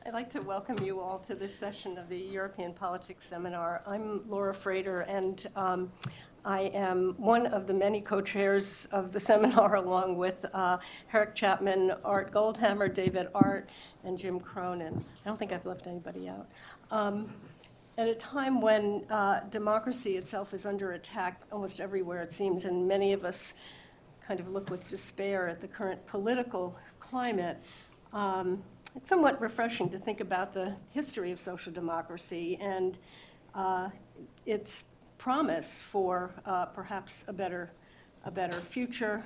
I'd like to welcome you all to this session of the European Politics Seminar. I'm Laura Frater, and I am one of the many co-chairs of the seminar, along with Herrick Chapman, Art Goldhammer, David Art, and Jim Cronin. I don't think I've left anybody out. At a time when democracy itself is under attack almost everywhere, it seems, and many of us kind of look with despair at the current political climate, it's somewhat refreshing to think about the history of social democracy and its promise for perhaps a better future.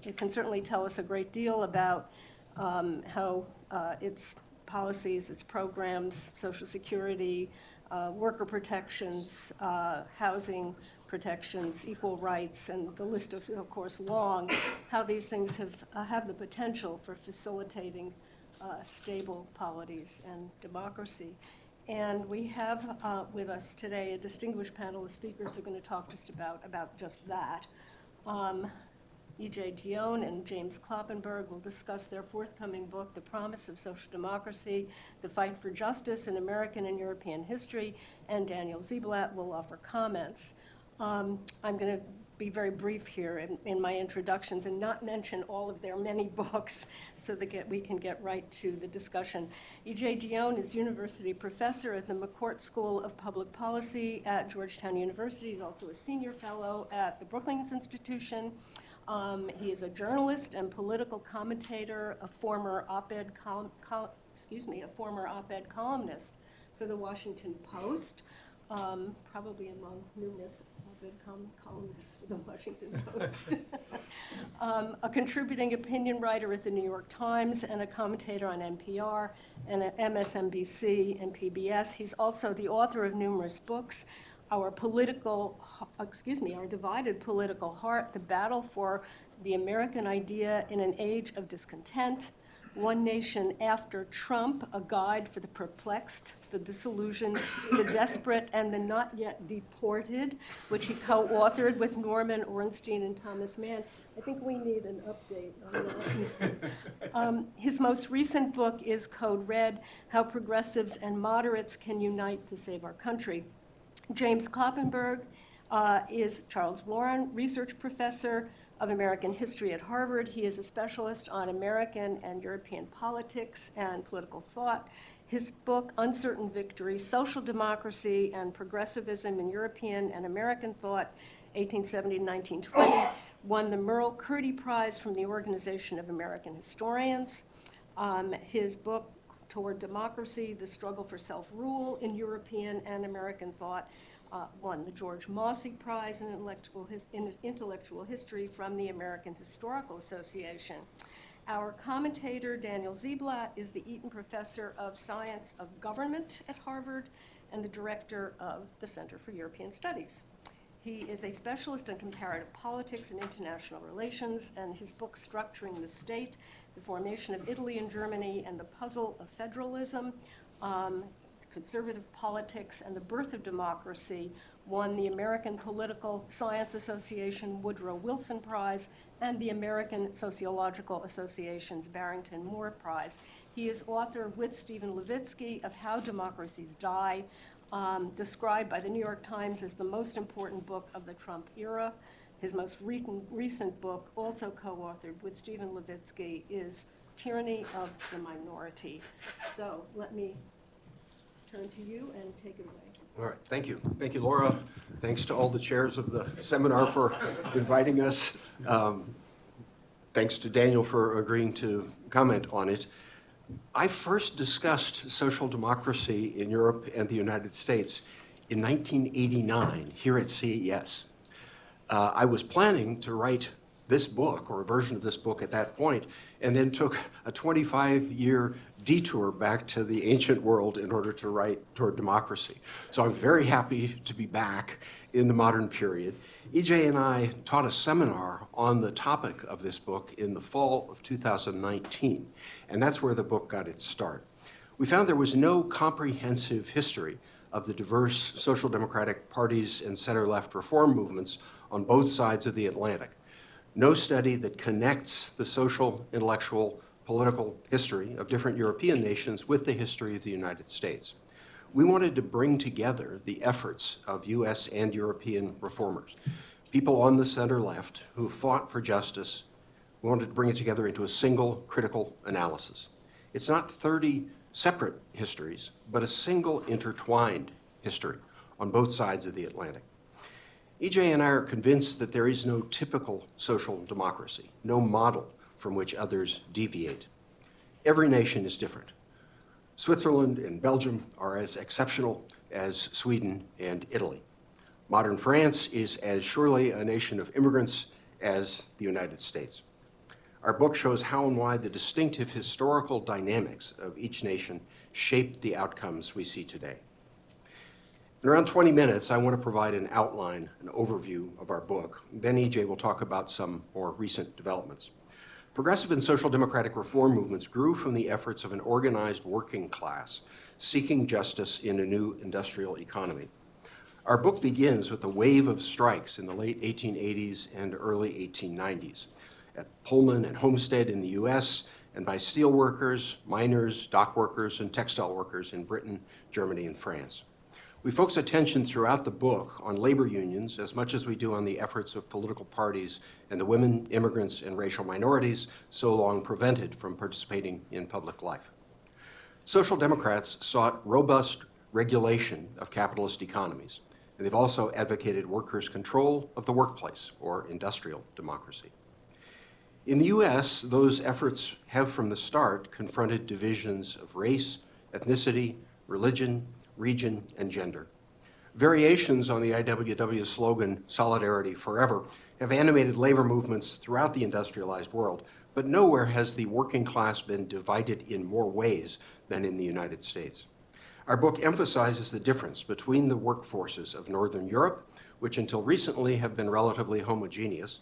It can certainly tell us a great deal about how its policies, its programs, Social Security, worker protections, housing protections, equal rights, and the list of course, long, how these things have the potential for facilitating stable polities and democracy. And we have with us today a distinguished panel of speakers who are going to talk just about just that. E.J. Dionne and James Kloppenburg will discuss their forthcoming book, The Promise of Social Democracy, The Fight for Justice in American and European History, and Daniel Ziblatt will offer comments. I'm going to be very brief here in my introductions and not mention all of their many books so that we can get right to the discussion. E.J. Dionne is university professor at the McCourt School of Public Policy at Georgetown University. He's also a senior fellow at the Brookings Institution. He is a journalist and political commentator, a former op-ed columnist for the Washington Post, probably among numerous op-ed columnists for the Washington Post. A contributing opinion writer at the New York Times and a commentator on NPR and at MSNBC and PBS. He's also the author of numerous books. Our divided political heart, the battle for the American idea in an age of discontent, One Nation After Trump, a guide for the perplexed, the disillusioned, the desperate, and the not yet deported, which he co-authored with Norman Ornstein and Thomas Mann. I think we need an update on that. His most recent book is Code Red, How Progressives and Moderates Can Unite to Save Our Country. James Kloppenburg is Charles Warren Research Professor of American History at Harvard. He is a specialist on American and European politics and political thought. His book, Uncertain Victory, Social Democracy and Progressivism in European and American Thought, 1870 to 1920, won the Merle Curdy Prize from the Organization of American Historians. His book, Toward Democracy, The Struggle for Self-Rule in European and American Thought, won the George Mossey Prize in Intellectual History from the American Historical Association. Our commentator, Daniel Ziblatt, is the Eaton Professor of Science of Government at Harvard and the director of the Center for European Studies. He is a specialist in comparative politics and international relations, and his book, Structuring the State, The Formation of Italy and Germany and the Puzzle of Federalism, Conservative Politics and the Birth of Democracy, won the American Political Science Association Woodrow Wilson Prize and the American Sociological Association's Barrington Moore Prize. He is author with Stephen Levitsky of How Democracies Die, described by the New York Times as the most important book of the Trump era. His most recent book, also co-authored with Stephen Levitsky, is Tyranny of the Minority. So let me turn to you and take it away. All right, thank you. Thank you, Laura. Thanks to all the chairs of the seminar for inviting us. Thanks to Daniel for agreeing to comment on it. I first discussed social democracy in Europe and the United States in 1989 here at CES. I was planning to write this book, or a version of this book at that point, and then took a 25-year detour back to the ancient world in order to write Toward Democracy. So I'm very happy to be back in the modern period. EJ and I taught a seminar on the topic of this book in the fall of 2019, and that's where the book got its start. We found there was no comprehensive history of the diverse social democratic parties and center-left reform movements on both sides of the Atlantic. No study that connects the social, intellectual, political history of different European nations with the history of the United States. We wanted to bring together the efforts of U.S. and European reformers, people on the center left who fought for justice. We wanted to bring it together into a single critical analysis. It's not 30 separate histories, but a single intertwined history on both sides of the Atlantic. E.J. and I are convinced that there is no typical social democracy, no model from which others deviate. Every nation is different. Switzerland and Belgium are as exceptional as Sweden and Italy. Modern France is as surely a nation of immigrants as the United States. Our book shows how and why the distinctive historical dynamics of each nation shaped the outcomes we see today. In around 20 minutes, I want to provide an outline, an overview of our book. Then E.J. will talk about some more recent developments. Progressive and social democratic reform movements grew from the efforts of an organized working class seeking justice in a new industrial economy. Our book begins with a wave of strikes in the late 1880s and early 1890s at Pullman and Homestead in the US, and by steel workers, miners, dock workers, and textile workers in Britain, Germany, and France. We focus attention throughout the book on labor unions as much as we do on the efforts of political parties and the women, immigrants, and racial minorities so long prevented from participating in public life. Social democrats sought robust regulation of capitalist economies, and they've also advocated workers' control of the workplace, or industrial democracy. In the US, those efforts have from the start confronted divisions of race, ethnicity, religion, region, and gender. Variations on the IWW slogan, Solidarity Forever, have animated labor movements throughout the industrialized world, but nowhere has the working class been divided in more ways than in the United States. Our book emphasizes the difference between the workforces of Northern Europe, which until recently have been relatively homogeneous,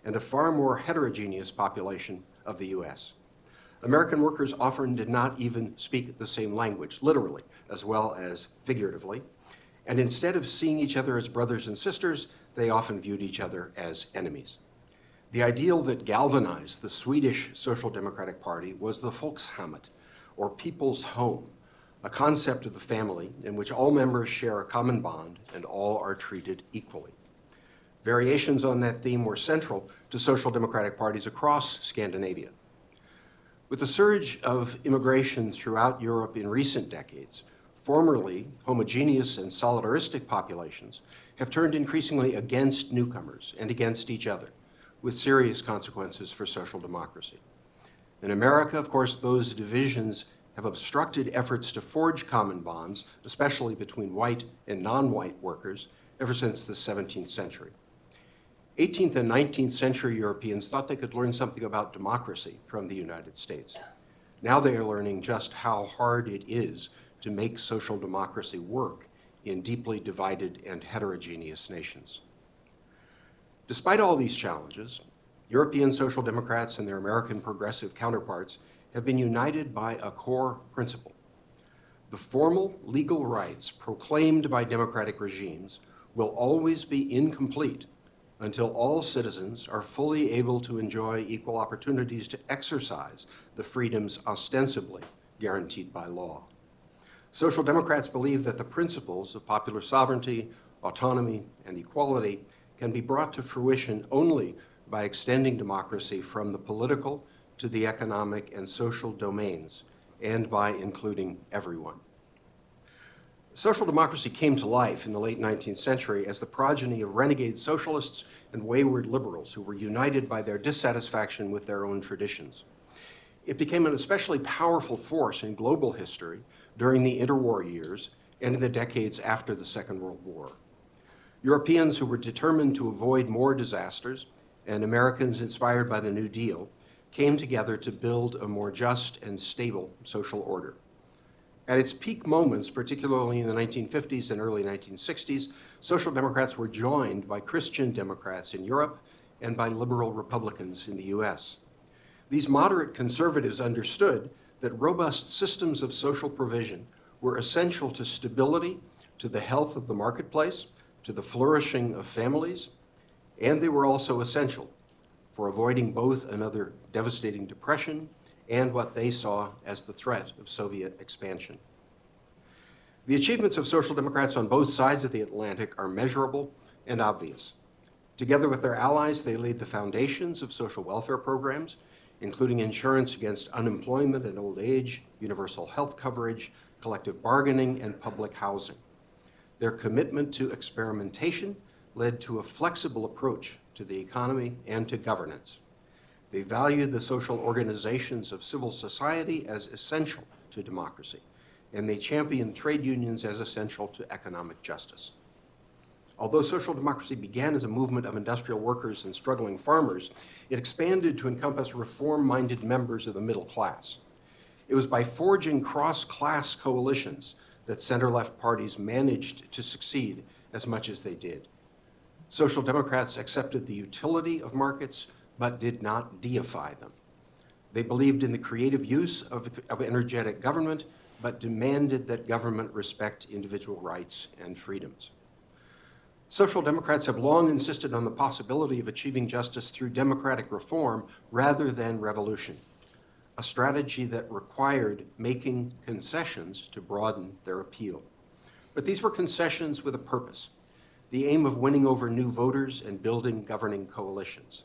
and the far more heterogeneous population of the US. American workers often did not even speak the same language, literally, as well as figuratively, and instead of seeing each other as brothers and sisters, they often viewed each other as enemies. The ideal that galvanized the Swedish Social Democratic Party was the Folkshemmet, or people's home, a concept of the family in which all members share a common bond and all are treated equally. Variations on that theme were central to social democratic parties across Scandinavia. With the surge of immigration throughout Europe in recent decades, formerly homogeneous and solidaristic populations have turned increasingly against newcomers and against each other, with serious consequences for social democracy. In America, of course, those divisions have obstructed efforts to forge common bonds, especially between white and non-white workers, ever since the 17th century. 18th and 19th century Europeans thought they could learn something about democracy from the United States. Now they are learning just how hard it is to make social democracy work in deeply divided and heterogeneous nations. Despite all these challenges, European social democrats and their American progressive counterparts have been united by a core principle. The formal legal rights proclaimed by democratic regimes will always be incomplete until all citizens are fully able to enjoy equal opportunities to exercise the freedoms ostensibly guaranteed by law. Social democrats believe that the principles of popular sovereignty, autonomy, and equality can be brought to fruition only by extending democracy from the political to the economic and social domains, and by including everyone. Social democracy came to life in the late 19th century as the progeny of renegade socialists and wayward liberals who were united by their dissatisfaction with their own traditions. It became an especially powerful force in global history during the interwar years and in the decades after the Second World War. Europeans who were determined to avoid more disasters and Americans inspired by the New Deal came together to build a more just and stable social order. At its peak moments, particularly in the 1950s and early 1960s, social democrats were joined by Christian Democrats in Europe and by liberal Republicans in the US. These moderate conservatives understood that robust systems of social provision were essential to stability, to the health of the marketplace, to the flourishing of families, and they were also essential for avoiding both another devastating depression and what they saw as the threat of Soviet expansion. The achievements of Social Democrats on both sides of the Atlantic are measurable and obvious. Together with their allies, they laid the foundations of social welfare programs, including insurance against unemployment and old age, universal health coverage, collective bargaining, and public housing. Their commitment to experimentation led to a flexible approach to the economy and to governance. They valued the social organizations of civil society as essential to democracy, and they championed trade unions as essential to economic justice. Although social democracy began as a movement of industrial workers and struggling farmers, it expanded to encompass reform-minded members of the middle class. It was by forging cross-class coalitions that center-left parties managed to succeed as much as they did. Social Democrats accepted the utility of markets, but did not deify them. They believed in the creative use of energetic government, but demanded that government respect individual rights and freedoms. Social Democrats have long insisted on the possibility of achieving justice through democratic reform rather than revolution, a strategy that required making concessions to broaden their appeal. But these were concessions with a purpose, the aim of winning over new voters and building governing coalitions.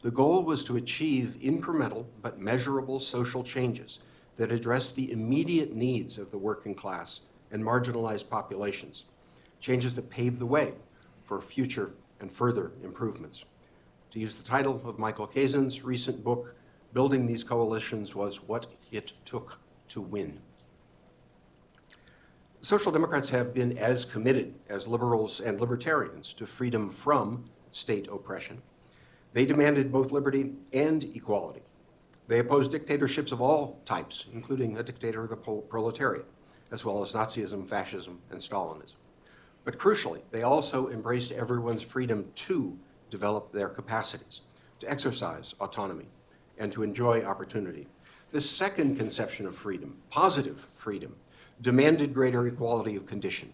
The goal was to achieve incremental but measurable social changes that address the immediate needs of the working class and marginalized populations, changes that pave the way for future and further improvements. To use the title of Michael Kazin's recent book, Building These Coalitions was What It Took to Win. Social Democrats have been as committed as liberals and libertarians to freedom from state oppression. They demanded both liberty and equality. They opposed dictatorships of all types, including a dictator of the proletariat, as well as Nazism, fascism, and Stalinism. But crucially, they also embraced everyone's freedom to develop their capacities, to exercise autonomy, and to enjoy opportunity. This second conception of freedom, positive freedom, demanded greater equality of condition.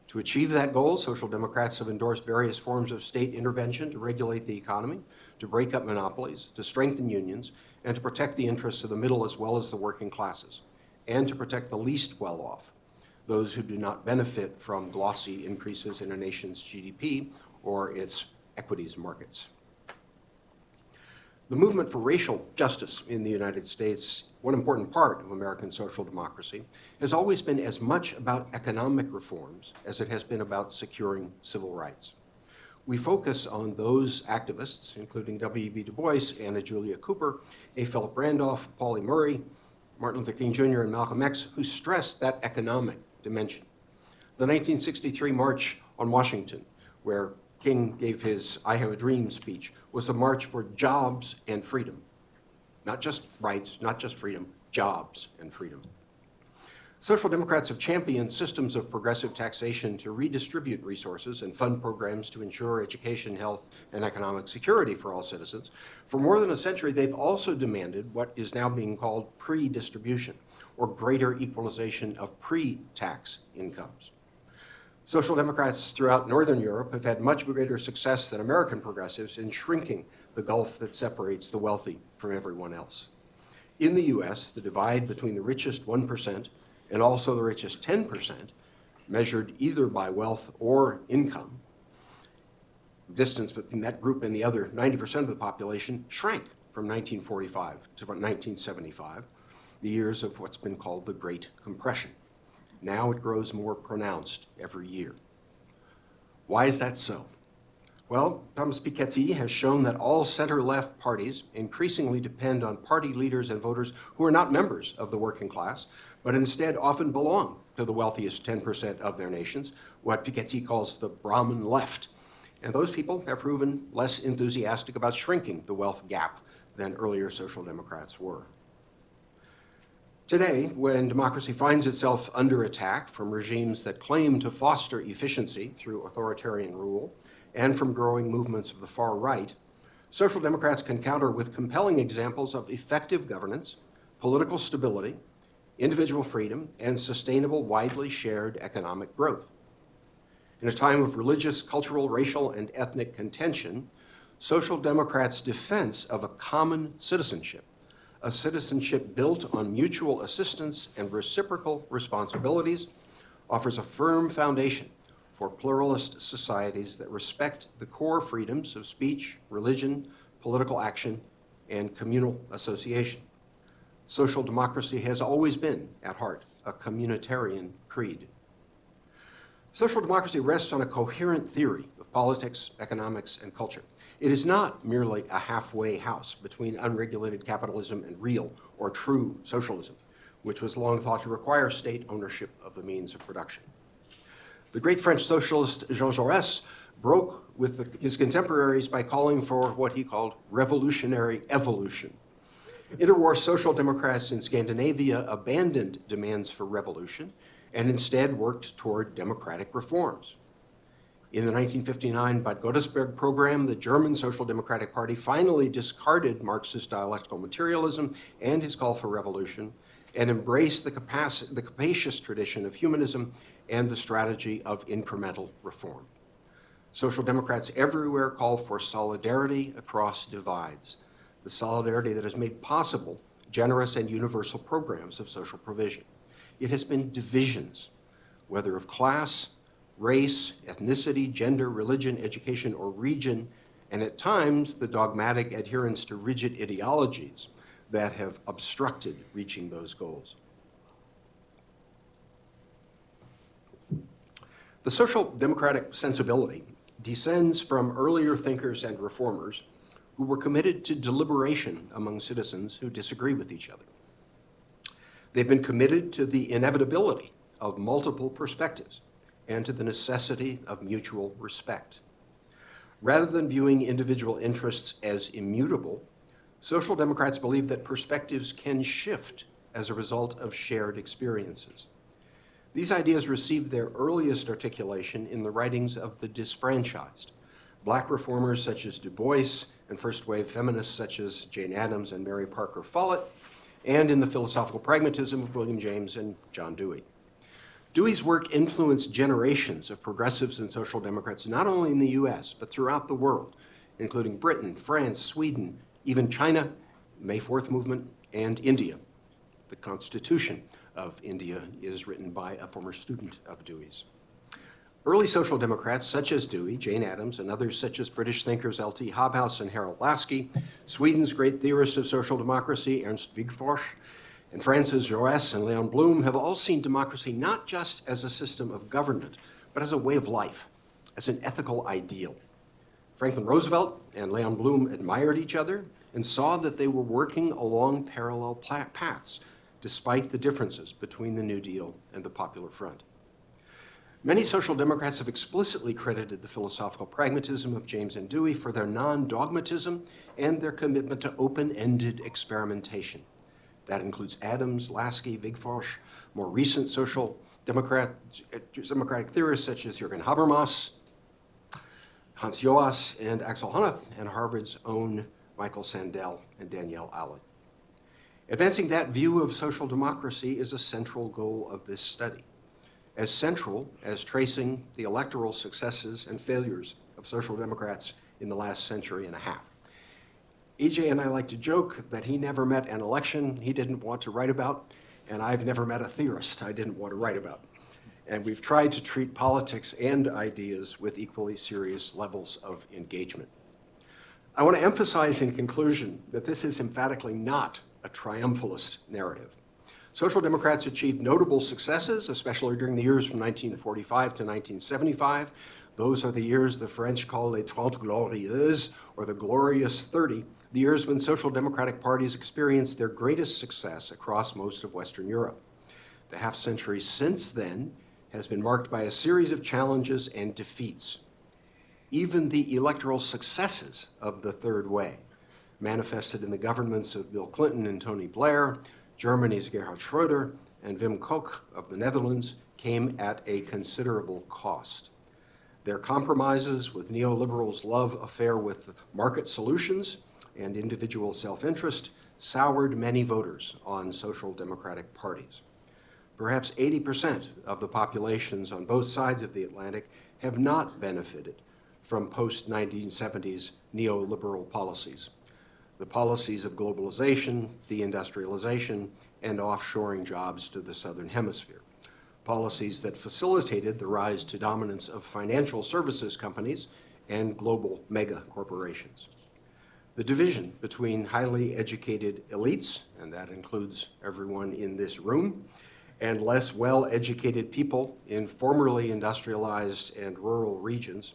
To achieve that goal, Social Democrats have endorsed various forms of state intervention to regulate the economy, to break up monopolies, to strengthen unions, and to protect the interests of the middle as well as the working classes, and to protect the least well-off, those who do not benefit from glossy increases in a nation's GDP or its equities markets. The movement for racial justice in the United States, one important part of American social democracy, has always been as much about economic reforms as it has been about securing civil rights. We focus on those activists, including W.E.B. Du Bois, Anna Julia Cooper, A. Philip Randolph, Pauli Murray, Martin Luther King Jr., and Malcolm X, who stressed that economic dimension. The 1963 March on Washington, where King gave his I Have a Dream speech, was the march for jobs and freedom. Not just rights, not just freedom, jobs and freedom. Social Democrats have championed systems of progressive taxation to redistribute resources and fund programs to ensure education, health, and economic security for all citizens. For more than a century, they've also demanded what is now being called pre-distribution, or greater equalization of pre-tax incomes. Social Democrats throughout Northern Europe have had much greater success than American progressives in shrinking the gulf that separates the wealthy from everyone else. In the US, the divide between the richest 1% and also the richest 10%, measured either by wealth or income, distance between that group and the other 90% of the population shrank from 1945 to 1975, the years of what's been called the Great Compression. Now it grows more pronounced every year. Why is that so? Well, Thomas Piketty has shown that all center-left parties increasingly depend on party leaders and voters who are not members of the working class, but instead often belong to the wealthiest 10% of their nations, what Piketty calls the Brahmin left. And those people have proven less enthusiastic about shrinking the wealth gap than earlier social democrats were. Today, when democracy finds itself under attack from regimes that claim to foster efficiency through authoritarian rule and from growing movements of the far right, social democrats can counter with compelling examples of effective governance, political stability, individual freedom, and sustainable, widely shared economic growth. In a time of religious, cultural, racial, and ethnic contention, social democrats' defense of a common citizenship, a citizenship built on mutual assistance and reciprocal responsibilities, offers a firm foundation for pluralist societies that respect the core freedoms of speech, religion, political action, and communal association. Social democracy has always been, at heart, a communitarian creed. Social democracy rests on a coherent theory of politics, economics, and culture. It is not merely a halfway house between unregulated capitalism and real or true socialism, which was long thought to require state ownership of the means of production. The great French socialist Jean Jaurès broke with his contemporaries by calling for what he called revolutionary evolution. Interwar social democrats in Scandinavia abandoned demands for revolution and instead worked toward democratic reforms. In the 1959 Bad Godesberg program, the German Social Democratic Party finally discarded Marxist dialectical materialism and his call for revolution and embraced the capacious tradition of humanism and the strategy of incremental reform. Social democrats everywhere call for solidarity across divides, the solidarity that has made possible generous and universal programs of social provision. It has been divisions, whether of class, race, ethnicity, gender, religion, education, or region, and at times the dogmatic adherence to rigid ideologies that have obstructed reaching those goals. The social democratic sensibility descends from earlier thinkers and reformers who were committed to deliberation among citizens who disagree with each other. They've been committed to the inevitability of multiple perspectives and to the necessity of mutual respect. Rather than viewing individual interests as immutable, social democrats believe that perspectives can shift as a result of shared experiences. These ideas received their earliest articulation in the writings of the disfranchised, Black reformers such as Du Bois and first-wave feminists such as Jane Addams and Mary Parker Follett, and in the philosophical pragmatism of William James and John Dewey. Dewey's work influenced generations of progressives and social democrats, not only in the US, but throughout the world, including Britain, France, Sweden, even China, May 4th movement, and India. The Constitution of India is written by a former student of Dewey's. Early social democrats such as Dewey, Jane Addams, and others such as British thinkers L.T. Hobhouse and Harold Laski, Sweden's great theorist of social democracy, Ernst Wigforss, and France's Jaurès and Leon Blum have all seen democracy not just as a system of government, but as a way of life, as an ethical ideal. Franklin Roosevelt and Leon Blum admired each other and saw that they were working along parallel paths, despite the differences between the New Deal and the Popular Front. Many social democrats have explicitly credited the philosophical pragmatism of James and Dewey for their non-dogmatism and their commitment to open-ended experimentation. That includes Addams, Laski, Wigforss, more recent social democratic theorists such as Jürgen Habermas, Hans Joas, and Axel Honneth, and Harvard's own Michael Sandel and Danielle Allen. Advancing that view of social democracy is a central goal of this study, as central as tracing the electoral successes and failures of social democrats in the last century and a half. EJ and I like to joke that he never met an election he didn't want to write about, and I've never met a theorist I didn't want to write about. And we've tried to treat politics and ideas with equally serious levels of engagement. I want to emphasize in conclusion that this is emphatically not a triumphalist narrative. Social democrats achieved notable successes, especially during the years from 1945 to 1975. Those are the years the French call les 30 glorieuses, or the glorious 30, the years when social democratic parties experienced their greatest success across most of Western Europe. The half century since then has been marked by a series of challenges and defeats. Even the electoral successes of the Third Way, manifested in the governments of Bill Clinton and Tony Blair, Germany's Gerhard Schröder, and Wim Kok of the Netherlands, came at a considerable cost. Their compromises with neoliberals' love affair with market solutions and individual self-interest soured many voters on social democratic parties. Perhaps 80% of the populations on both sides of the Atlantic have not benefited from post-1970s neoliberal policies. the policies of globalization, deindustrialization, and offshoring jobs to the Southern Hemisphere, policies that facilitated the rise to dominance of financial services companies and global mega corporations. The division between highly educated elites, and that includes everyone in this room, and less well-educated people in formerly industrialized and rural regions,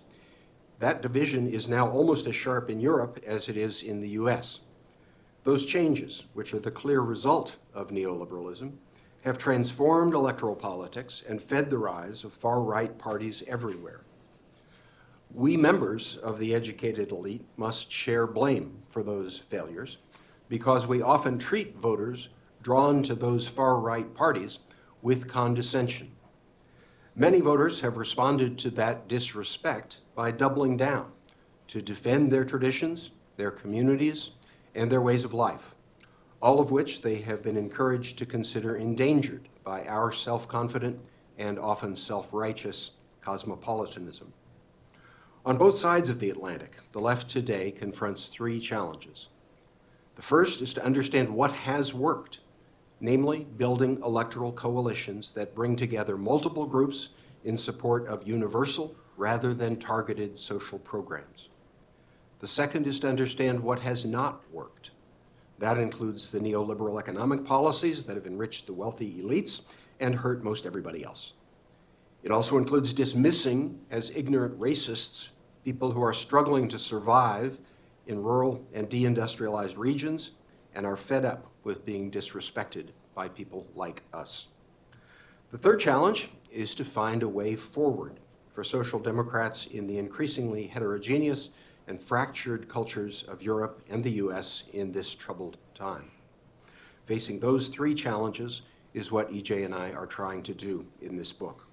that division is now almost as sharp in Europe as it is in the US. Those changes, which are the clear result of neoliberalism, have transformed electoral politics and fed the rise of far-right parties everywhere. We members of the educated elite must share blame for those failures because we often treat voters drawn to those far-right parties with condescension. Many voters have responded to that disrespect by doubling down to defend their traditions, their communities, and their ways of life, all of which they have been encouraged to consider endangered by our self-confident and often self-righteous cosmopolitanism. On both sides of the Atlantic, the left today confronts three challenges. The first is to understand what has worked, namely building electoral coalitions that bring together multiple groups in support of universal rather than targeted social programs. The second is to understand what has not worked. That includes the neoliberal economic policies that have enriched the wealthy elites and hurt most everybody else. It also includes dismissing as ignorant racists people who are struggling to survive in rural and deindustrialized regions and are fed up with being disrespected by people like us. The third challenge is to find a way forward for social democrats in the increasingly heterogeneous and fractured cultures of Europe and the US in this troubled time. Facing those three challenges is what EJ and I are trying to do in this book.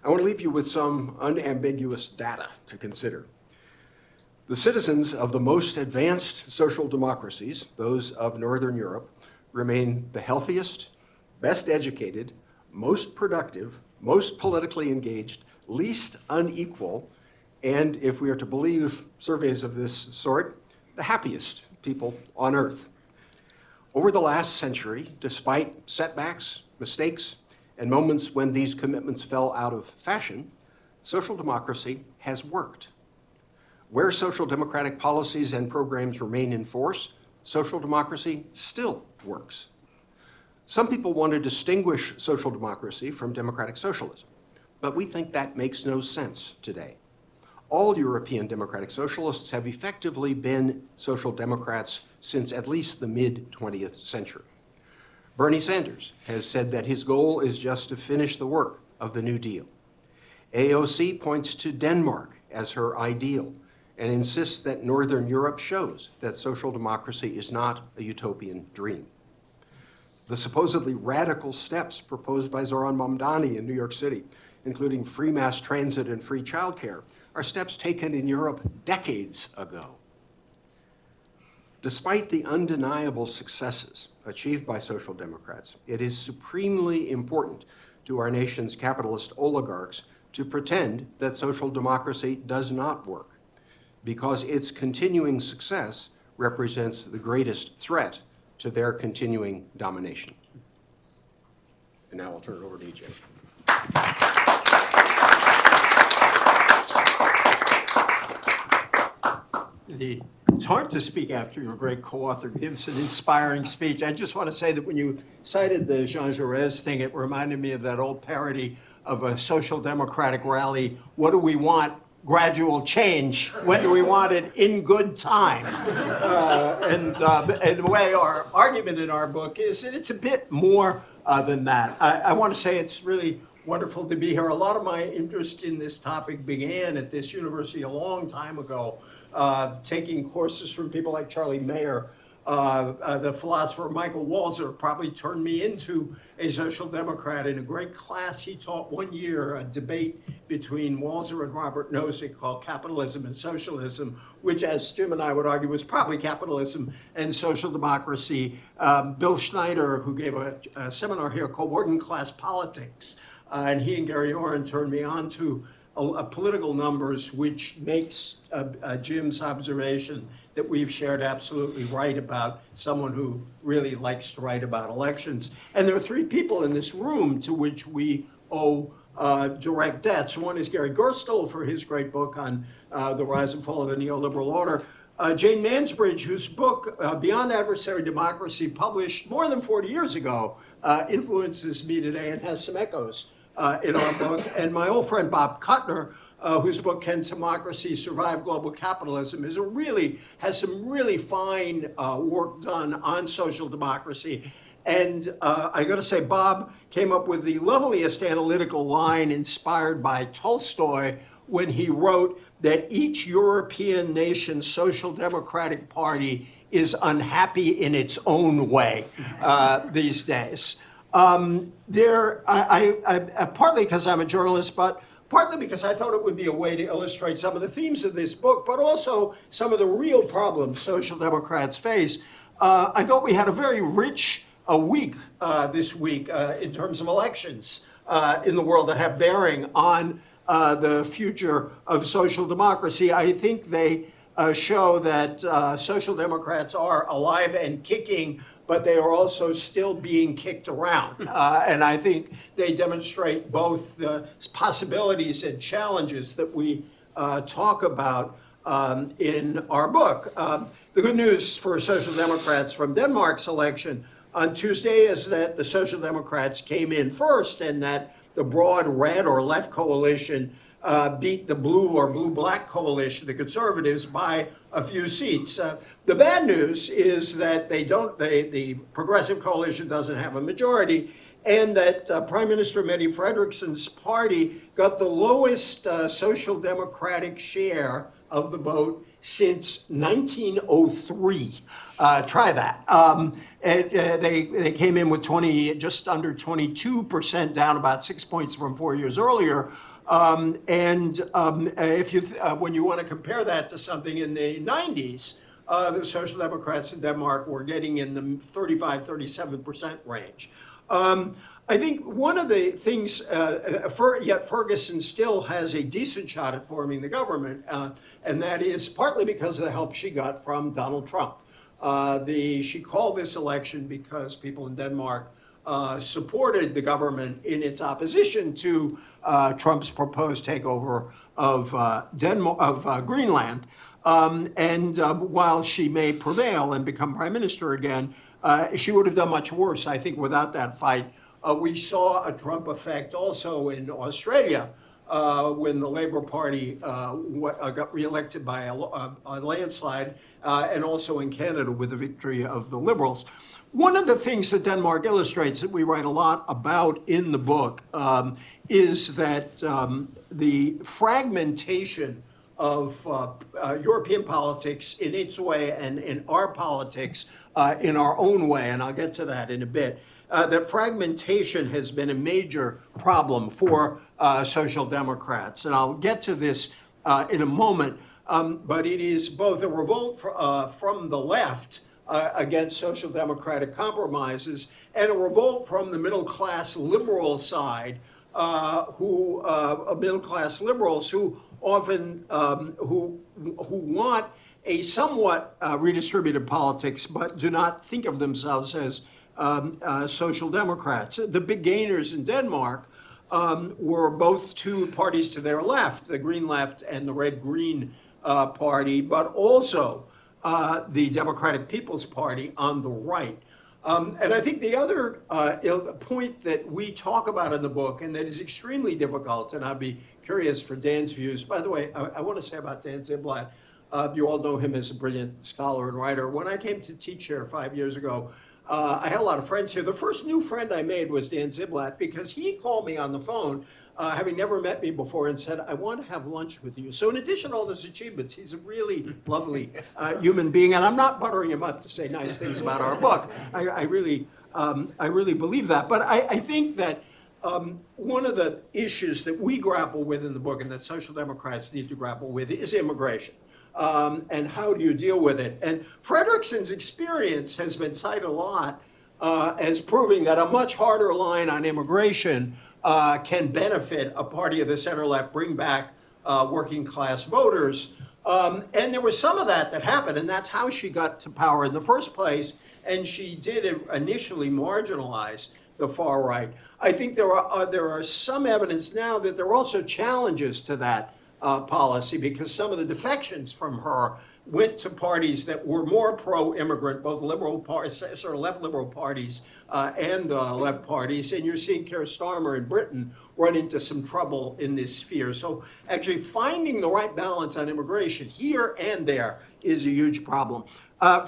I want to leave you with some unambiguous data to consider. The citizens of the most advanced social democracies, those of Northern Europe, remain the healthiest, best educated, most productive, most politically engaged, least unequal, and if we are to believe surveys of this sort, the happiest people on earth. Over the last century, despite setbacks, mistakes, and moments when these commitments fell out of fashion, social democracy has worked. Where social democratic policies and programs remain in force, social democracy still works. Some people want to distinguish social democracy from democratic socialism, but we think that makes no sense today. All European democratic socialists have effectively been social democrats since at least the mid-20th century. Bernie Sanders has said that his goal is just to finish the work of the New Deal. AOC points to Denmark as her ideal and insists that Northern Europe shows that social democracy is not a utopian dream. The supposedly radical steps proposed by Zoran Mamdani in New York City, including free mass transit and free childcare, are steps taken in Europe decades ago. Despite the undeniable successes achieved by social democrats, it is supremely important to our nation's capitalist oligarchs to pretend that social democracy does not work, because its continuing success represents the greatest threat to their continuing domination. And now I'll turn it over to EJ. It's hard to speak after your great co-author gives an inspiring speech. I just want to say that when you cited the Jean Jaurès thing, it reminded me of that old parody of a social democratic rally. What do we want? Gradual change. When do we want it? In good time. And the way our argument in our book is that it's a bit more than that. I want to say it's really wonderful to be here. A lot of my interest in this topic began at this university a long time ago, taking courses from people like Charlie Mayer. The philosopher Michael Walzer probably turned me into a social democrat. In a great class he taught one year, a debate between Walzer and Robert Nozick called Capitalism and Socialism, which, as Jim and I would argue, was probably capitalism and social democracy. Bill Schneider, who gave a seminar here called Working Class Politics, and he and Gary Oren turned me on to political numbers, which makes Jim's observation that we've shared absolutely right about someone who really likes to write about elections. And there are three people in this room to which we owe direct debts. One is Gary Gerstle for his great book on the rise and fall of the neoliberal order. Jane Mansbridge, whose book, Beyond Adversary Democracy, published more than 40 years ago, influences me today and has some echoes in our book. And my old friend Bob Kuttner, whose book, Can Democracy Survive Global Capitalism, has some really fine work done on social democracy. And I got to say, Bob came up with the loveliest analytical line inspired by Tolstoy when he wrote that each European nation's social democratic party is unhappy in its own way these days. Partly because I'm a journalist, but partly because I thought it would be a way to illustrate some of the themes of this book, but also some of the real problems social democrats face. I thought we had a very rich week this week in terms of elections in the world that have bearing on the future of social democracy. I think they show that social democrats are alive and kicking, but they are also still being kicked around. And I think they demonstrate both the possibilities and challenges that we talk about in our book. The good news for social democrats from Denmark's election on Tuesday is that the Social Democrats came in first and that the broad red or left coalition beat the blue or blue-black coalition, the Conservatives, by a few seats. The bad news is that the Progressive Coalition doesn't have a majority, and that Prime Minister Mette Frederikson's party got the lowest social democratic share of the vote since 1903. Try that. They came in with just under 22%, down about 6 points from 4 years earlier. If you when you want to compare that to something in the 90s, the Social Democrats in Denmark were getting in the 35-37% range. I think one of the things, yet Ferguson still has a decent shot at forming the government, and that is partly because of the help she got from Donald Trump. She called this election because people in Denmark supported the government in its opposition to Trump's proposed takeover of Greenland. While she may prevail and become prime minister again, she would have done much worse, I think, without that fight. We saw a Trump effect also in Australia when the Labour Party got reelected by a landslide, and also in Canada with the victory of the Liberals. One of the things that Denmark illustrates that we write a lot about in the book is that the fragmentation of European politics in its way and in our politics in our own way, and I'll get to that in a bit, that fragmentation has been a major problem for social democrats. And I'll get to this in a moment, but it is both a revolt from the left against social democratic compromises and a revolt from the middle-class liberal side, middle-class liberals who often who want a somewhat redistributed politics, but do not think of themselves as social democrats. The big gainers in Denmark were both two parties to their left, the Green Left and the Red-Green Party, but also the Democratic People's Party on the right. And I think the other point that we talk about in the book, and that is extremely difficult, and I'd be curious for Dan's views. By the way, I want to say about Dan Ziblatt, you all know him as a brilliant scholar and writer. When I came to teach here 5 years ago, I had a lot of friends here. The first new friend I made was Dan Ziblatt, because he called me on the phone, having never met me before, and said, I want to have lunch with you. So in addition to all those achievements, he's a really lovely human being. And I'm not buttering him up to say nice things about our book. I really believe that. But I think that one of the issues that we grapple with in the book, and that social democrats need to grapple with, is immigration. And how do you deal with it? And Frederikson's experience has been cited a lot as proving that a much harder line on immigration can benefit a party of the center-left, bring back working-class voters. And there was some of that happened, and that's how she got to power in the first place. And she did initially marginalize the far right. I think there are some evidence now that there are also challenges to that policy, because some of the defections from her went to parties that were more pro-immigrant, both liberal parties, sort of left liberal parties and left parties. And you're seeing Keir Starmer in Britain run into some trouble in this sphere. So actually finding the right balance on immigration here and there is a huge problem.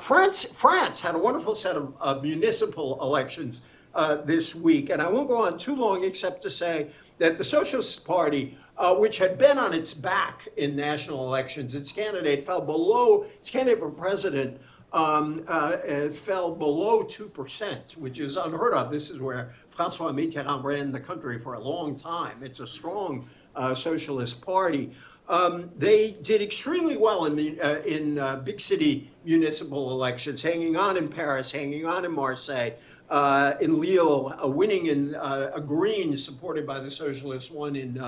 France had a wonderful set of municipal elections this week. And I won't go on too long except to say that the Socialist Party, which had been on its back in national elections, its candidate for president fell below 2%, which is unheard of. This is where François Mitterrand ran the country for a long time. It's a strong socialist party. They did extremely well in big city municipal elections, hanging on in Paris, hanging on in Marseille, in Lille, winning in a green supported by the socialists, won in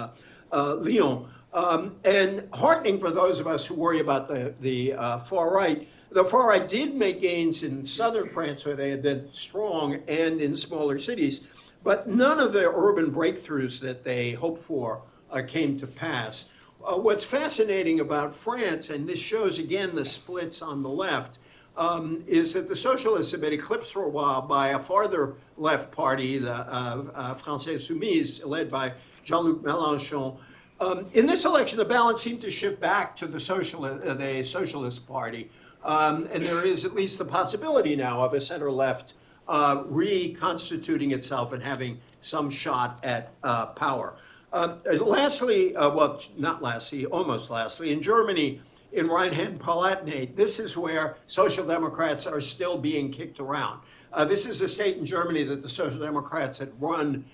Lyon. And heartening for those of us who worry about the far right. The far right did make gains in southern France, where they had been strong, and in smaller cities, but none of the urban breakthroughs that they hoped for came to pass. What's fascinating about France, and this shows again the splits on the left, is that the socialists have been eclipsed for a while by a farther left party, the France Insoumise, led by Jean-Luc Mélenchon. In this election, the balance seemed to shift back to the Socialist Party. And there is at least the possibility now of a center-left reconstituting itself and having some shot at power. Lastly, well, not lastly, almost lastly, in Germany, in Rhineland-Palatinate, this is where Social Democrats are still being kicked around. This is a state in Germany that the Social Democrats had run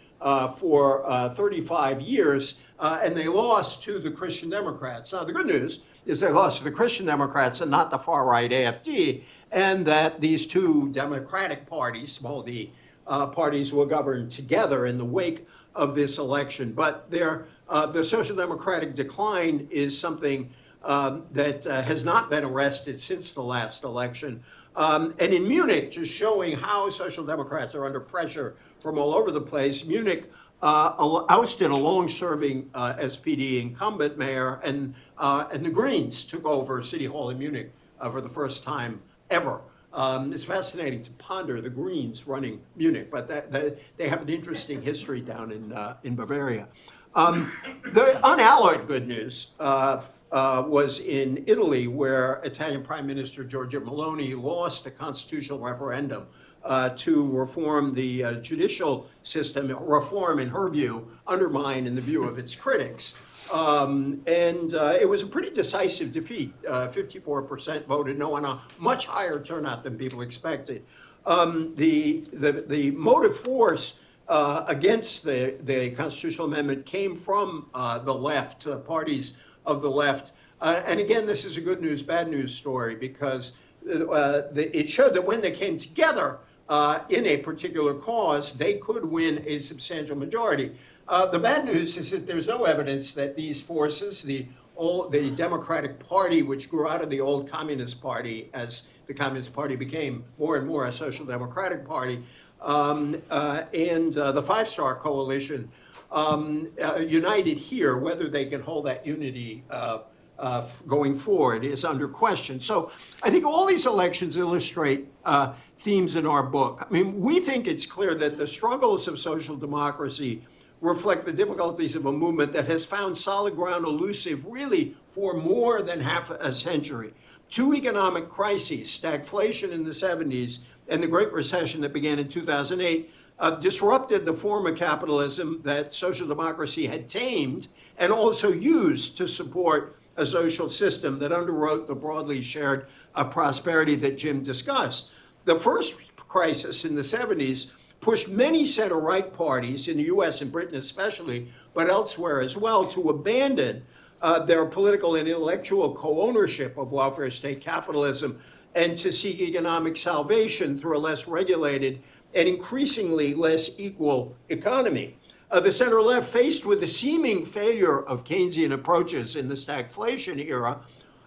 for 35 years, and they lost to the Christian Democrats. Now, the good news is they lost to the Christian Democrats and not the far-right AfD, and that these two democratic parties, well, the parties will govern together in the wake of this election. But the social democratic decline is something that has not been arrested since the last election. And in Munich, just showing how social democrats are under pressure from all over the place, Munich ousted a long-serving SPD incumbent mayor, and the Greens took over City Hall in Munich for the first time ever. It's fascinating to ponder the Greens running Munich, but they have an interesting history down in Bavaria. The unalloyed good news was in Italy, where Italian Prime Minister Giorgia Meloni lost a constitutional referendum to reform the judicial system, reform, in her view, undermine in the view of its critics. And it was a pretty decisive defeat. 54% voted no, on a much higher turnout than people expected. The motive force against the constitutional amendment came from the left, parties of the left. And again, this is a good news, bad news story, because it showed that when they came together in a particular cause, they could win a substantial majority. The bad news is that there's no evidence that these forces, the Democratic Party, which grew out of the old Communist Party as the Communist Party became more and more a social democratic party, and the Five Star Coalition united here. Whether they can hold that unity going forward is under question. So I think all these elections illustrate themes in our book. I mean, we think it's clear that the struggles of social democracy reflect the difficulties of a movement that has found solid ground elusive really for more than half a century. Two economic crises, stagflation in the 70s and the Great Recession that began in 2008, disrupted the form of capitalism that social democracy had tamed and also used to support a social system that underwrote the broadly shared prosperity that Jim discussed. The first crisis in the 70s pushed many center-right parties in the US and Britain especially, but elsewhere as well, to abandon their political and intellectual co-ownership of welfare state capitalism and to seek economic salvation through a less regulated and increasingly less equal economy. The center-left, faced with the seeming failure of Keynesian approaches in the stagflation era,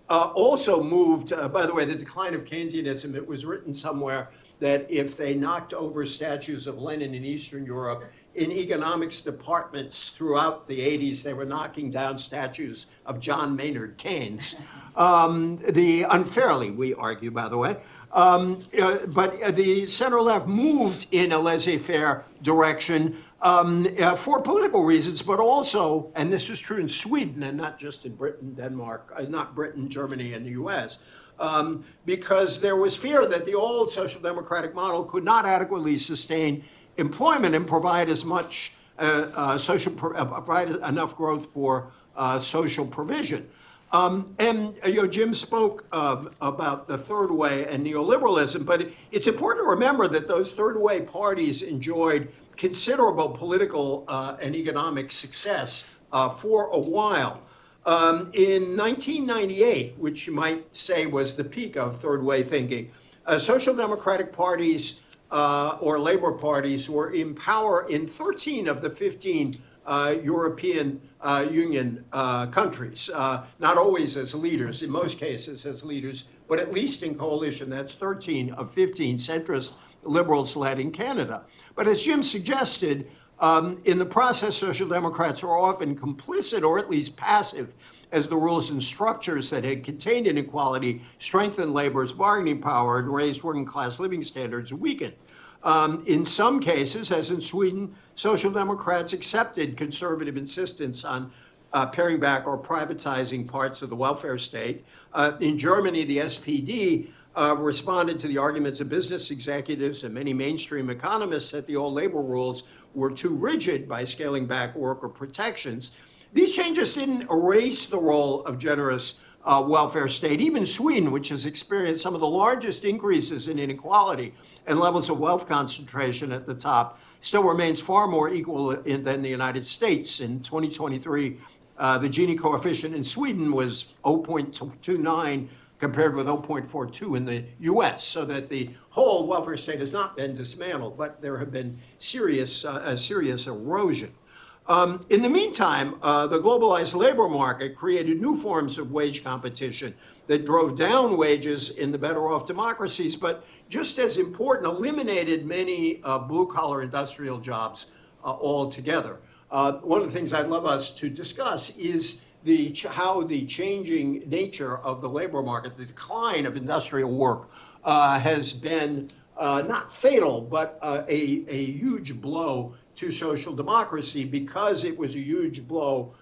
also moved, by the way, the decline of Keynesianism, it was written somewhere that if they knocked over statues of Lenin in Eastern Europe, in economics departments throughout the 80s, they were knocking down statues of John Maynard Keynes. Unfairly, we argue, by the way. But the center-left moved in a laissez-faire direction for political reasons, but also, and this is true in Sweden and not just in Britain, Denmark, not Britain, Germany, and the US, because there was fear that the old social democratic model could not adequately sustain employment and provide as much provide enough growth for social provision. Jim spoke about the third way and neoliberalism, but it's important to remember that those third way parties enjoyed considerable political and economic success for a while. In 1998, which you might say was the peak of third way thinking, social democratic parties or labor parties were in power in 13 of the 15 European Union countries, not always as leaders, in most cases as leaders, but at least in coalition. That's 13 of 15 centrist liberals led in Canada. But as Jim suggested, in the process, social democrats are often complicit or at least passive as the rules and structures that had contained inequality strengthened labor's bargaining power and raised working class living standards weakened. In some cases, as in Sweden, social democrats accepted conservative insistence on paring back or privatizing parts of the welfare state. In Germany, the SPD responded to the arguments of business executives and many mainstream economists that the old labor rules were too rigid by scaling back worker protections. These changes didn't erase the role of generous welfare state. Even Sweden, which has experienced some of the largest increases in inequality and levels of wealth concentration at the top, still remains far more equal than the United States. In 2023, the Gini coefficient in Sweden was 0.29 compared with 0.42 in the US, so that the whole welfare state has not been dismantled, but there have been serious erosion. In the meantime, the globalized labor market created new forms of wage competition that drove down wages in the better off democracies, but just as important, eliminated many blue-collar industrial jobs altogether. One of the things I'd love us to discuss is how the changing nature of the labor market, the decline of industrial work, has been not fatal, but a huge blow to social democracy, because it was a huge blow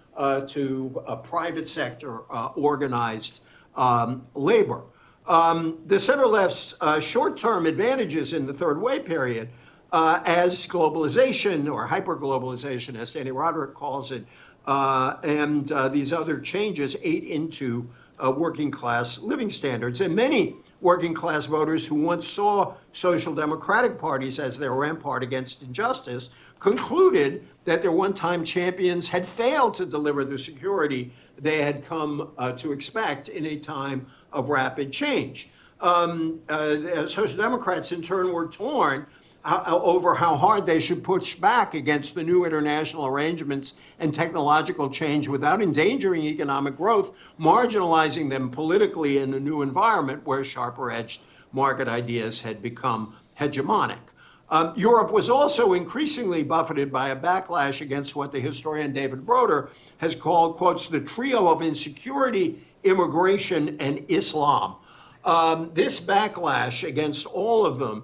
to private sector organized labor. The center-left's short-term advantages in the third way period, as globalization or hyperglobalization, as Danny Roderick calls it, and these other changes ate into working class living standards. And many working class voters who once saw social democratic parties as their rampart against injustice concluded that their one-time champions had failed to deliver the security they had come to expect in a time of rapid change. Social democrats, in turn, were torn over how hard they should push back against the new international arrangements and technological change without endangering economic growth, marginalizing them politically in a new environment where sharper-edged market ideas had become hegemonic. Europe was also increasingly buffeted by a backlash against what the historian David Broder has called, quotes, the trio of insecurity, immigration, and Islam. This backlash against all of them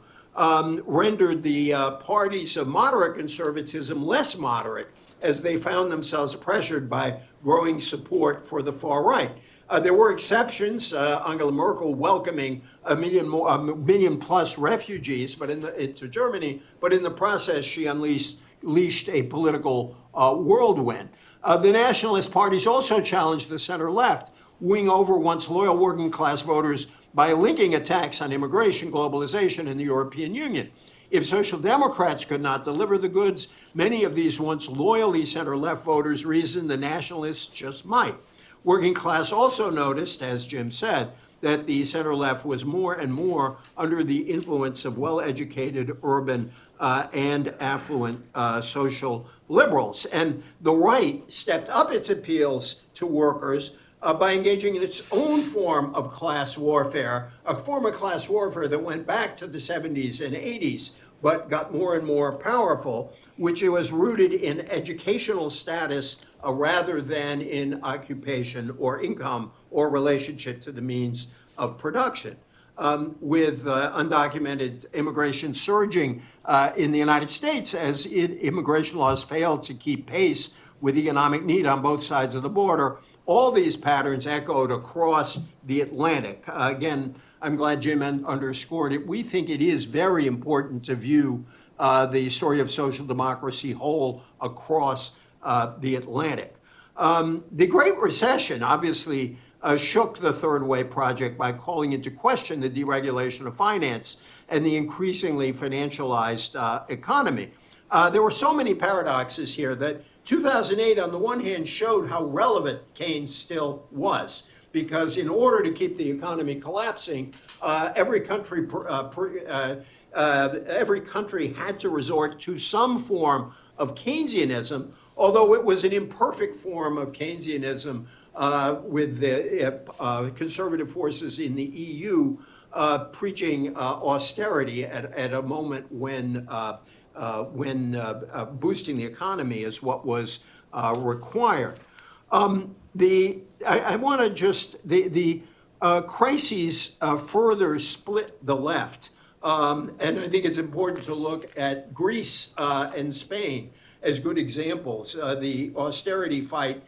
rendered the parties of moderate conservatism less moderate, as they found themselves pressured by growing support for the far right. There were exceptions, Angela Merkel welcoming a million plus refugees to Germany, but in the process she unleashed a political whirlwind. The nationalist parties also challenged the center-left, winning over once loyal working class voters by linking attacks on immigration, globalization, and the European Union. If social democrats could not deliver the goods, many of these once loyally center-left voters reasoned the nationalists just might. Working class also noticed, as Jim said, that the center-left was more and more under the influence of well-educated, urban, and affluent social liberals. And the right stepped up its appeals to workers by engaging in its own form of class warfare, a form of class warfare that went back to the 70s and 80s, but got more and more powerful, which was rooted in educational status rather than in occupation or income or relationship to the means of production. With undocumented immigration surging in the United States as immigration laws failed to keep pace with economic need on both sides of the border, all these patterns echoed across the Atlantic. Again, I'm glad Jim underscored it. We think it is very important to view the story of social democracy whole across the Atlantic. The Great Recession obviously shook the Third Way project by calling into question the deregulation of finance and the increasingly financialized economy. There were so many paradoxes here that 2008, on the one hand, showed how relevant Keynes still was, because in order to keep the economy collapsing, every country had to resort to some form of Keynesianism, although it was an imperfect form of Keynesianism with the conservative forces in the EU preaching austerity at a moment when boosting the economy is what was required. I want to just, the crises further split the left. And I think it's important to look at Greece and Spain as good examples. The austerity fight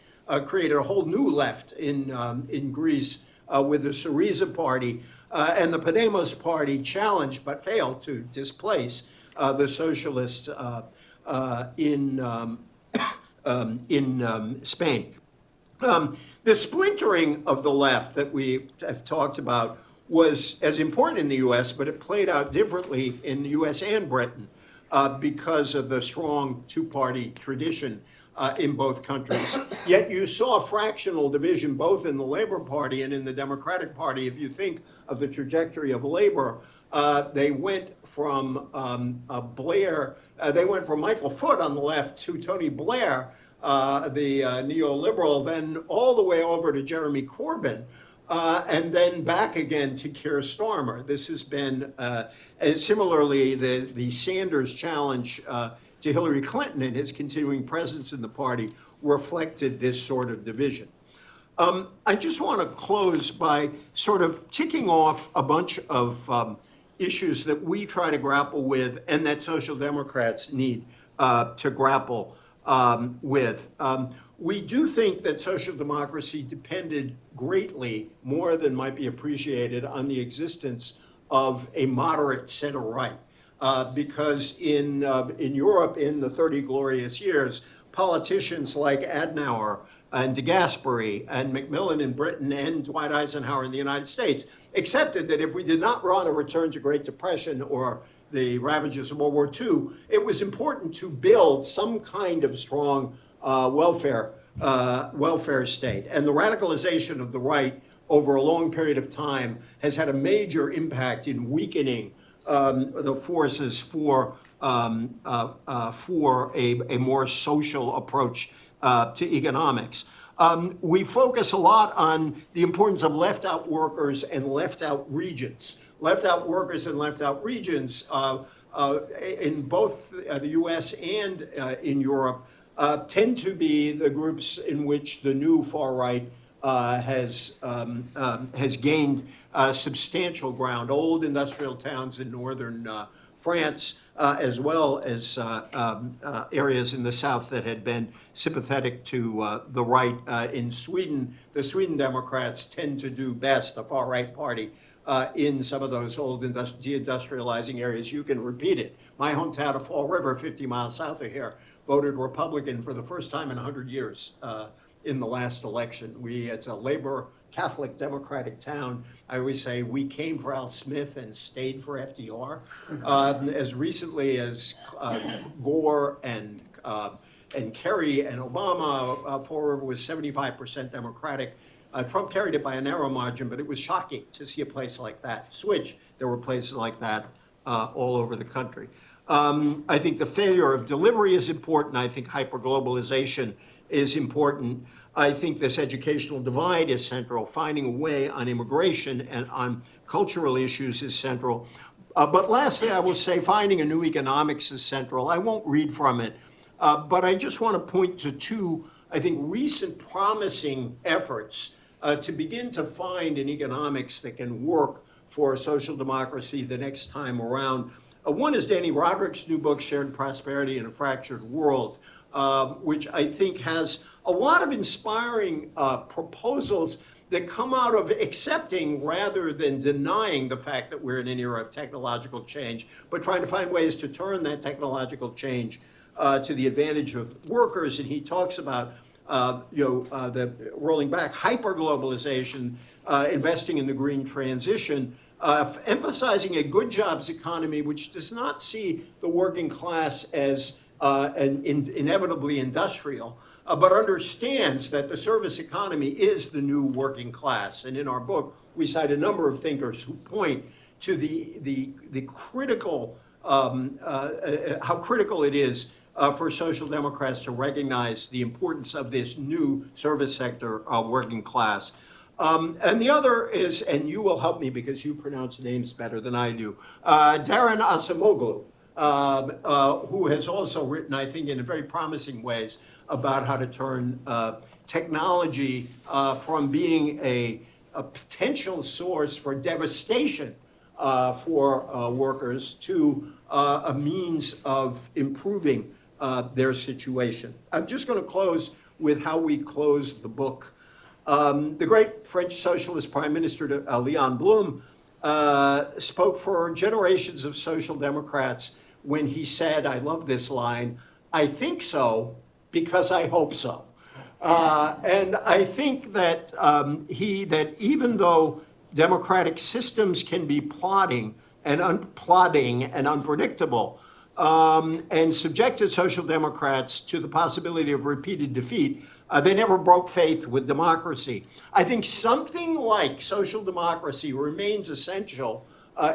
created a whole new left in Greece with the Syriza party, and the Podemos party challenged but failed to displace the socialists in Spain. The splintering of the left that we have talked about was as important in the U.S., but it played out differently in the U.S. and Britain because of the strong two-party tradition in both countries. Yet you saw a fractional division both in the Labor Party and in the Democratic Party. If you think of the trajectory of Labor, they went from they went from Michael Foot on the left to Tony Blair, the neoliberal, then all the way over to Jeremy Corbyn, and then back again to Keir Starmer. This has been, and similarly, the Sanders challenge to Hillary Clinton and his continuing presence in the party reflected this sort of division. I just want to close by sort of ticking off a bunch of issues that we try to grapple with and that Social Democrats need to grapple with. We do think that social democracy depended greatly, more than might be appreciated, on the existence of a moderate center right. Because in Europe, in the 30 glorious years, politicians like Adenauer and de Gasperi and Macmillan in Britain and Dwight Eisenhower in the United States accepted that if we did not want a return to Great Depression or the ravages of World War II, it was important to build some kind of strong welfare state. And the radicalization of the right over a long period of time has had a major impact in weakening the forces for a more social approach to economics. We focus a lot on the importance of left-out workers and left-out regions. Left-out workers and left-out regions in both the U.S. and in Europe tend to be the groups in which the new far right has gained substantial ground. Old industrial towns in northern France, as well as areas in the south that had been sympathetic to the right. In Sweden, the Sweden Democrats tend to do best, the far right party, in some of those old deindustrializing areas. You can repeat it. My hometown of Fall River, 50 miles south of here, voted Republican for the first time in 100 years in the last election. It's a Labor Catholic Democratic town. I always say we came for Al Smith and stayed for FDR. As recently as Gore and Kerry and Obama, Fall River was 75% Democratic. Trump carried it by a narrow margin, but it was shocking to see a place like that switch. There were places like that all over the country. I think the failure of delivery is important. I think hyperglobalization is important. I think this educational divide is central. Finding a way on immigration and on cultural issues is central. But lastly, I will say finding a new economics is central. I won't read from it, but I just want to point to two, I think, recent promising efforts to begin to find an economics that can work for social democracy the next time around. One is Danny Roderick's new book, Shared Prosperity in a Fractured World, which I think has a lot of inspiring proposals that come out of accepting rather than denying the fact that we're in an era of technological change, but trying to find ways to turn that technological change to the advantage of workers. And he talks about the rolling back hyperglobalization, investing in the green transition, emphasizing a good jobs economy which does not see the working class as inevitably industrial, but understands that the service economy is the new working class. And in our book, we cite a number of thinkers who point to the critical, how critical it is for social democrats to recognize the importance of this new service sector working class. And the other is, and you will help me because you pronounce names better than I do, Daron Acemoglu, who has also written, I think, in very promising ways about how to turn technology from being a potential source for devastation for workers to a means of improving their situation. I'm just going to close with how we closed the book. The great French socialist Prime Minister Léon Blum spoke for generations of social democrats when he said, I love this line, I think so because I hope so. And I think that that even though democratic systems can be plodding and unpredictable, and subjected social democrats to the possibility of repeated defeat, they never broke faith with democracy. I think something like social democracy remains essential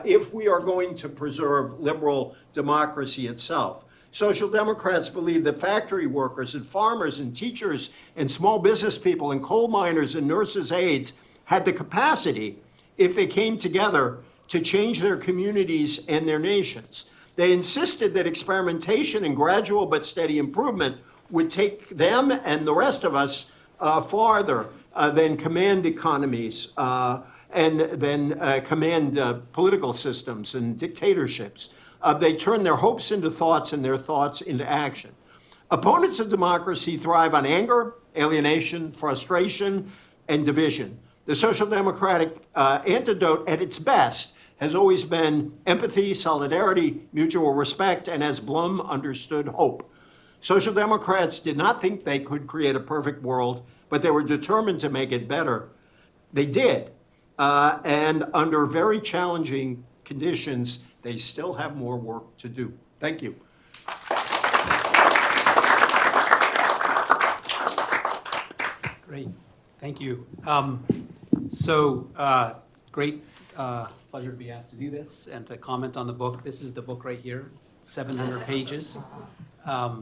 if we are going to preserve liberal democracy itself. Social democrats believe that factory workers and farmers and teachers and small business people and coal miners and nurses' aides had the capacity, if they came together, to change their communities and their nations. They insisted that experimentation and gradual but steady improvement would take them and the rest of us farther than command economies and then command political systems and dictatorships. They turn their hopes into thoughts and their thoughts into action. Opponents of democracy thrive on anger, alienation, frustration, and division. The social democratic antidote at its best has always been empathy, solidarity, mutual respect, and as Blum understood, hope. Social democrats did not think they could create a perfect world, but they were determined to make it better. They did, and under very challenging conditions, they still have more work to do. Thank you. Great, thank you. Great pleasure to be asked to do this and to comment on the book. This is the book right here, 700 pages. I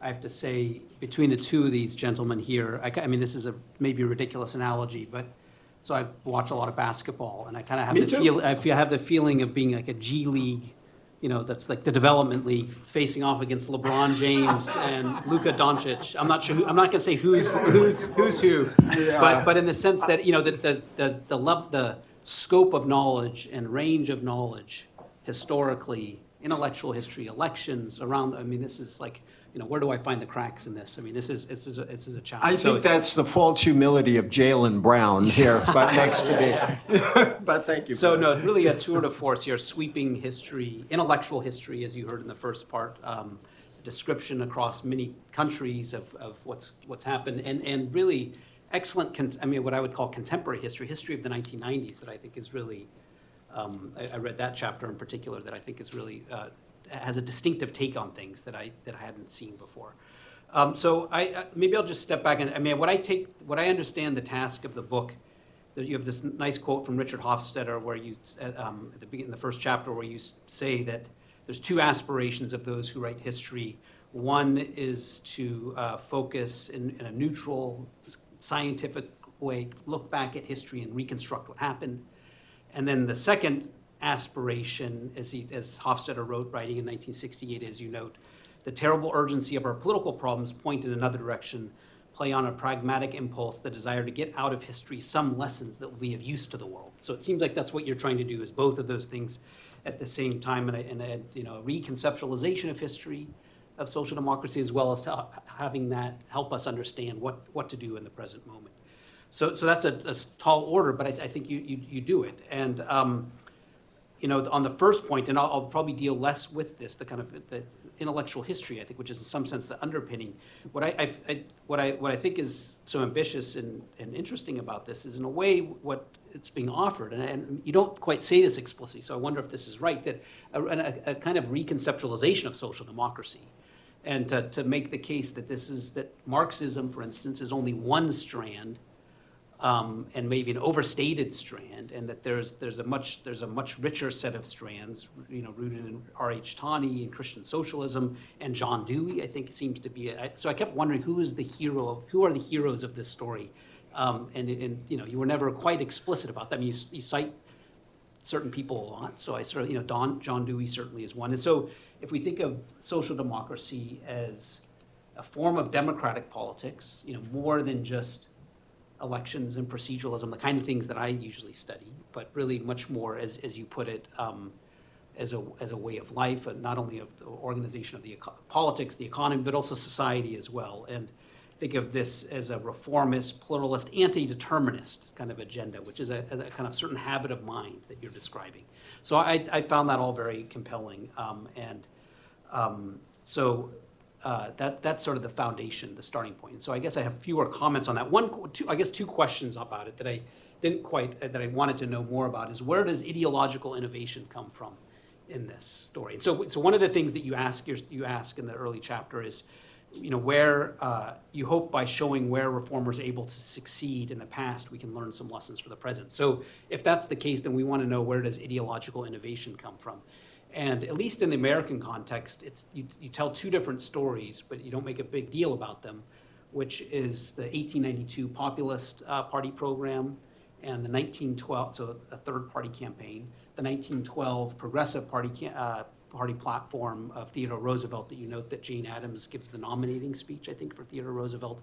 have to say, between the two of these gentlemen here, I mean, this is maybe a ridiculous analogy, but so I watch a lot of basketball, and I kind of have have the feeling of being like a G League, that's like the development league facing off against LeBron James and Luka Doncic. I'm not sure. I'm not going to say who's who, but in the sense that the scope of knowledge and range of knowledge, historically, intellectual history, elections around. I mean, this is like. Where do I find the cracks in this? I mean, this is a challenge. I think that's the false humility of Jaylen Brown here, but next to me. But thank you. So no, really a tour de force here, sweeping history, intellectual history, as you heard in the first part, description across many countries of what's happened, and really excellent. What I would call contemporary history of the 1990s that I think is really. I read that chapter in particular that I think is really. Has a distinctive take on things that I hadn't seen before. So maybe I'll just step back and what I understand the task of the book. You have this nice quote from Richard Hofstadter where you in the first chapter where you say that there's two aspirations of those who write history. One is to focus in a neutral, scientific way, look back at history and reconstruct what happened. And then the second aspiration, as Hofstadter wrote, writing in 1968, as you note, the terrible urgency of our political problems point in another direction, play on a pragmatic impulse, the desire to get out of history some lessons that will be of use to the world. So it seems like that's what you're trying to do, is both of those things at the same time, and a reconceptualization of history, of social democracy, as well as having that help us understand what to do in the present moment. So that's a tall order, but I think you do it. And on the first point, and I'll probably deal less with this, the kind of the intellectual history, I think, which is in some sense the underpinning. What I think is so ambitious and interesting about this is, in a way, what it's being offered, and you don't quite say this explicitly, so I wonder if this is right, that a kind of reconceptualization of social democracy, and to make the case that Marxism, for instance, is only one strand, and maybe an overstated strand, and that there's a much richer set of strands, rooted in R.H. Tawney and Christian socialism, and John Dewey, I think, seems to be. So I kept wondering who are the heroes of this story, and you were never quite explicit about them. You cite certain people a lot, so I sort of John Dewey certainly is one, and so if we think of social democracy as a form of democratic politics, more than just elections and proceduralism, the kind of things that I usually study, but really much more, as you put it, as a way of life, and not only of the organization of the politics, the economy, but also society as well. And think of this as a reformist, pluralist, anti-determinist kind of agenda, which is a kind of certain habit of mind that you're describing. So I found that all very compelling, that's sort of the foundation, the starting point. So I guess I have fewer comments on that. Two questions about it that I didn't quite, that I wanted to know more about is, where does ideological innovation come from in this story? And so one of the things that you ask in the early chapter is, where you hope by showing where reformers are able to succeed in the past, we can learn some lessons for the present. So if that's the case, then we want to know, where does ideological innovation come from? And at least in the American context, you tell two different stories, but you don't make a big deal about them, which is the 1892 Populist Party program and the 1912, so a third party campaign, the 1912 Progressive Party platform of Theodore Roosevelt, that you note that Jane Addams gives the nominating speech, I think, for Theodore Roosevelt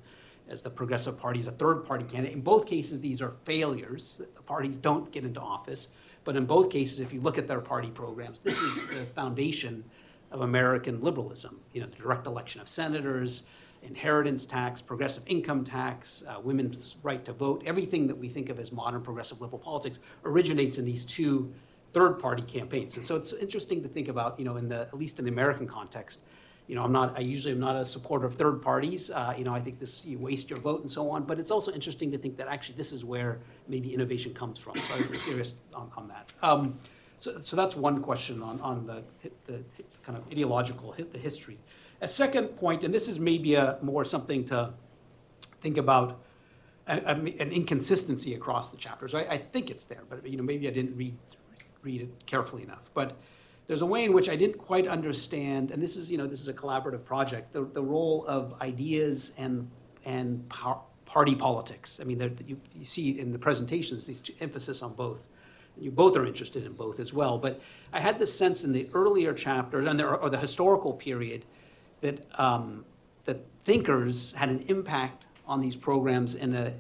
as the Progressive Party as a third party candidate. In both cases, these are failures. The parties don't get into office. But in both cases, if you look at their party programs, this is the foundation of American liberalism. The direct election of senators, inheritance tax, progressive income tax, women's right to vote, everything that we think of as modern progressive liberal politics originates in these two third-party campaigns. And so it's interesting to think about, at least in the American context. I usually am not a supporter of third parties. I think you waste your vote and so on. But it's also interesting to think that actually this is where maybe innovation comes from. So I'm curious on that. So that's one question on the kind of ideological the history. A second point, and this is maybe more something to think about, an inconsistency across the chapters. I think it's there, but maybe I didn't read it carefully enough. But there's a way in which I didn't quite understand, and this is a collaborative project, the role of ideas and party politics. I mean, you see in the presentations this emphasis on both. You both are interested in both as well. But I had this sense in the earlier chapters or the historical period that thinkers had an impact on these programs in a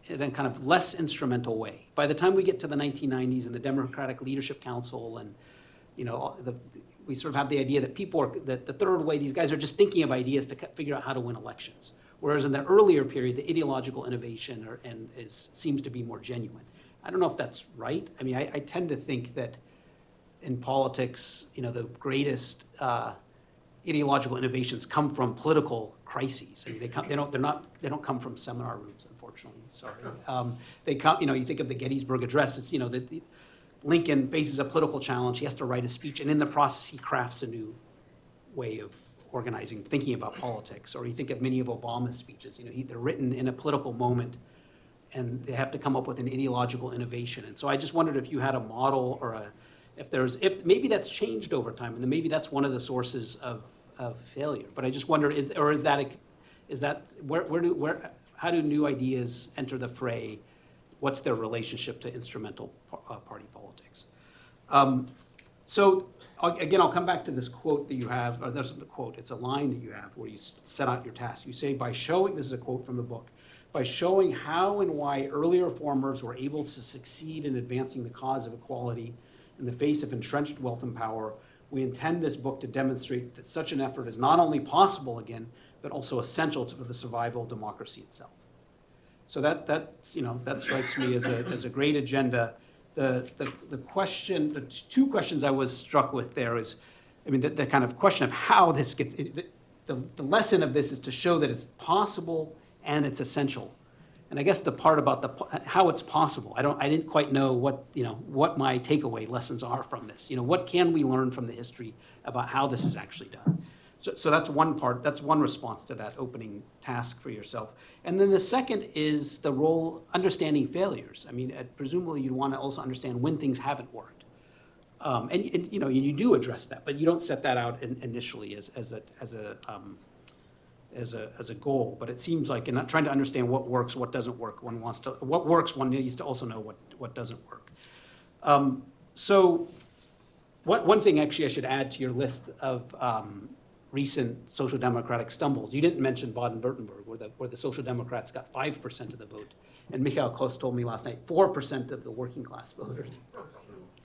kind of less instrumental way. By the time we get to the 1990s and the Democratic Leadership Council, and we sort of have the idea that that the third way, these guys are just thinking of ideas to figure out how to win elections. Whereas in the earlier period, the ideological innovation seems to be more genuine. I don't know if that's right. I mean, I tend to think that in politics, the greatest ideological innovations come from political crises. I mean, they don't come from seminar rooms, unfortunately. Sorry. They come. You think of the Gettysburg Address. It's Lincoln faces a political challenge. He has to write a speech, and in the process, he crafts a new way of organizing, thinking about politics. Or you think of many of Obama's speeches. They're written in a political moment, and they have to come up with an ideological innovation. And so I just wondered if you had a model or If maybe that's changed over time, and then maybe that's one of the sources of failure. But I just wonder, how do new ideas enter the fray? What's their relationship to instrumental party politics? So again, I'll come back to this quote that you have, or that's the quote, it's a line that you have where you set out your task. You say, by showing, this is a quote from the book, by showing how and why earlier reformers were able to succeed in advancing the cause of equality in the face of entrenched wealth and power, we intend this book to demonstrate that such an effort is not only possible again, but also essential to the survival of democracy itself. So that strikes me as a great agenda. The two questions I was struck with there is, the kind of question of how this gets, the lesson of this is to show that it's possible and it's essential. And I guess the part about how it's possible, I didn't quite know what my takeaway lessons are from this. What can we learn from the history about how this is actually done? So that's one part, that's one response to that opening task for yourself. And then the second is the role, understanding failures. Presumably you'd want to also understand when things haven't worked. And you do address that, but you don't set that out initially as a goal. But it seems like in trying to understand what works, what doesn't work, what works, one needs to also know what doesn't work. So one thing actually I should add to your list of recent social democratic stumbles. You didn't mention Baden-Württemberg, where the social democrats got 5% of the vote. And Michael Kost told me last night, 4% of the working class voters.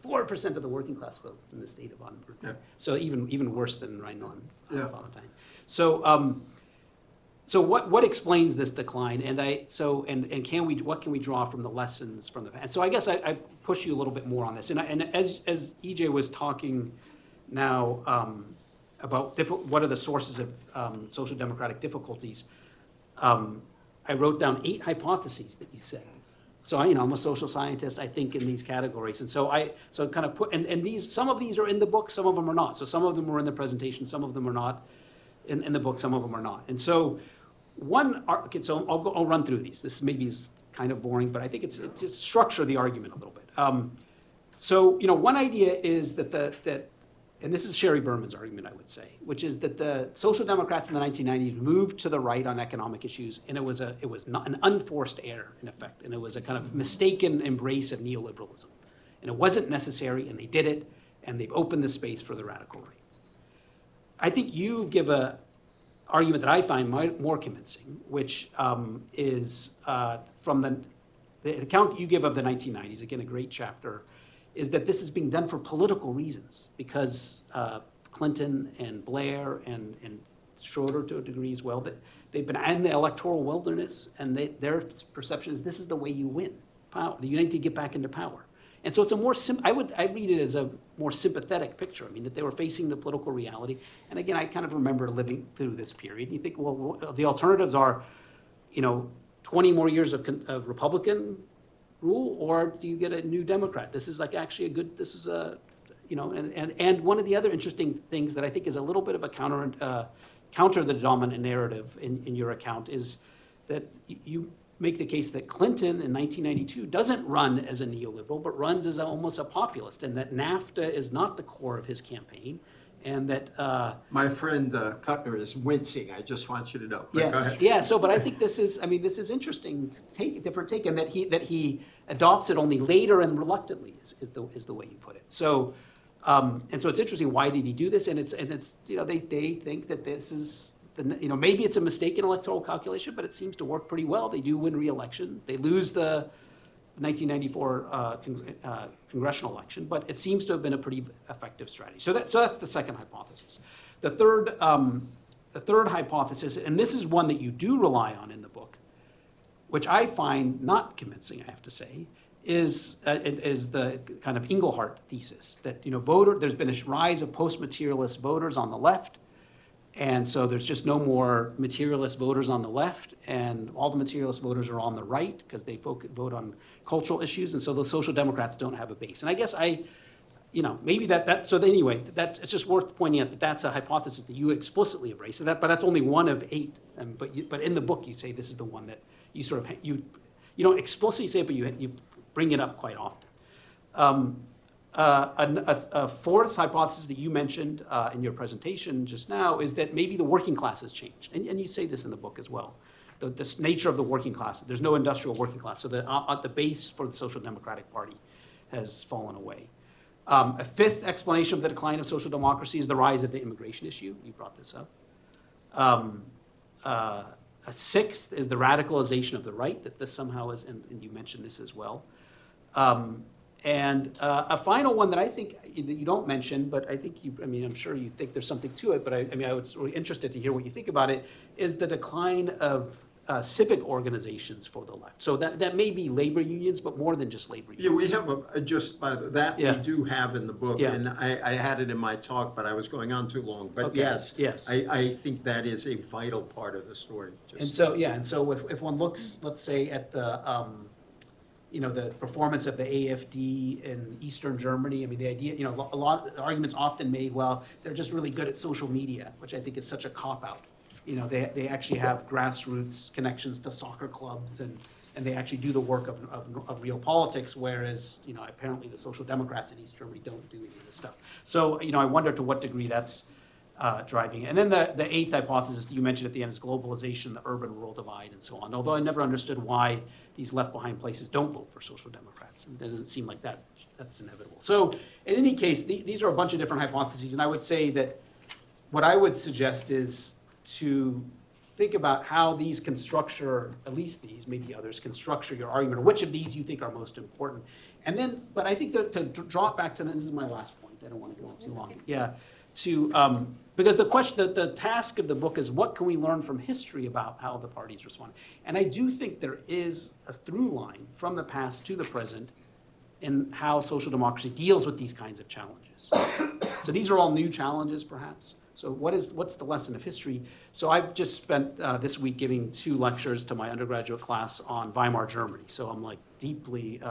4% of the working class vote in the state of Baden-Württemberg. Yeah. So even worse than Rhineland-Palatinate. So what explains this decline? And what can we draw from the lessons from the past? And so I guess I push you a little bit more on this. And as EJ was talking now about what are the sources of social democratic difficulties, I wrote down 8 hypotheses that you said. So I'm a social scientist. I think in these categories, and so kind of put and these, some of these are in the book, some of them are not. So some of them were in the presentation, some of them are not in the book, some of them are not. And so I'll run through these. This maybe is kind of boring, but I think it's to structure the argument a little bit. So one idea is that and this is Sherry Berman's argument, I would say, which is that the social democrats in the 1990s moved to the right on economic issues, and it was not an unforced error, in effect, and it was a kind of mistaken embrace of neoliberalism. And it wasn't necessary, and they did it, and they've opened the space for the radical right. I think you give an argument that I find more convincing, which is from the account you give of the 1990s, again, a great chapter, is that this is being done for political reasons, because Clinton and Blair and Schroeder to a degree as well, they've been in the electoral wilderness, and their perception is this is the way you win power. You need to get back into power. And so it's a more I read it as a more sympathetic picture. that they were facing the political reality. And again, I kind of remember living through this period. And you think, well, the alternatives are, 20 more years of Republican rule, or do you get a new Democrat? This is actually and one of the other interesting things that I think is a little bit of a counter the dominant narrative in your account is that you make the case that Clinton in 1992 doesn't run as a neoliberal, but runs as almost a populist, and that NAFTA is not the core of his campaign, and that my friend Kuttner is wincing. I just want you to know. Yes, go ahead. Yeah. So, but I think this is interesting. Different take, and that he adopts it only later and reluctantly is the way you put it. So, and so it's interesting. Why did he do this? And it's they think that this is maybe it's a mistaken electoral calculation, but it seems to work pretty well. They do win re-election. They lose the 1994 congressional election, but it seems to have been a pretty effective strategy. So that's the second hypothesis. The third hypothesis, and this is one that you do rely on in the book, which I find not convincing, I have to say, is the kind of Engelhardt thesis that there's been a rise of post-materialist voters on the left. And so there's just no more materialist voters on the left, and all the materialist voters are on the right because they vote on cultural issues, and so the social democrats don't have a base. And I guess maybe so anyway, it's just worth pointing out that that's a hypothesis that you explicitly embrace. But that's only one of 8. But in the book you say this is the one that you sort of you don't explicitly say it, but you bring it up quite often. A fourth hypothesis that you mentioned in your presentation just now is that maybe the working class has changed. And you say this in the book as well. The nature of the working class, there's no industrial working class. So the base for the Social Democratic Party has fallen away. A fifth explanation of the decline of social democracy is the rise of the immigration issue. You brought this up. A sixth is the radicalization of the right, that this somehow is, and you mentioned this as well. And a final one that I think that you don't mention, but I think I'm sure you think there's something to it, but I was really interested to hear what you think about it, is the decline of civic organizations for the left. So that may be labor unions, but more than just labor unions. Yeah, we have just by that Yeah. we do have in the book, Yeah. and I had it in my talk, but I was going on too long. But Okay. Yes. I think that is a vital part of the story. And so if one looks, let's say, at the the performance of the AfD in Eastern Germany, the idea, a lot of arguments often made, well, they're just really good at social media, which I think is such a cop-out. They actually have grassroots connections to soccer clubs and they actually do the work of real politics, whereas, apparently the Social Democrats in East Germany don't do any of this stuff. So, I wonder to what degree that's driving it. And then the eighth hypothesis that you mentioned at the end is globalization, the urban-rural divide, and so on. Although I never understood why these left-behind places don't vote for Social Democrats. And it doesn't seem like that's inevitable. So in any case, these are a bunch of different hypotheses, and I would say that what I would suggest is to think about how these can structure, at least these, maybe others, can structure your argument, or which of these you think are most important. And then, but I think to draw it back to, this is my last point, I don't want to go on too long. Yeah, because the task of the book is what can we learn from history about how the parties respond? And I do think there is a through line from the past to the present in how social democracy deals with these kinds of challenges. So these are all new challenges, perhaps. So what's the lesson of history? So I've just spent this week giving 2 lectures to my undergraduate class on Weimar Germany. So I'm like deeply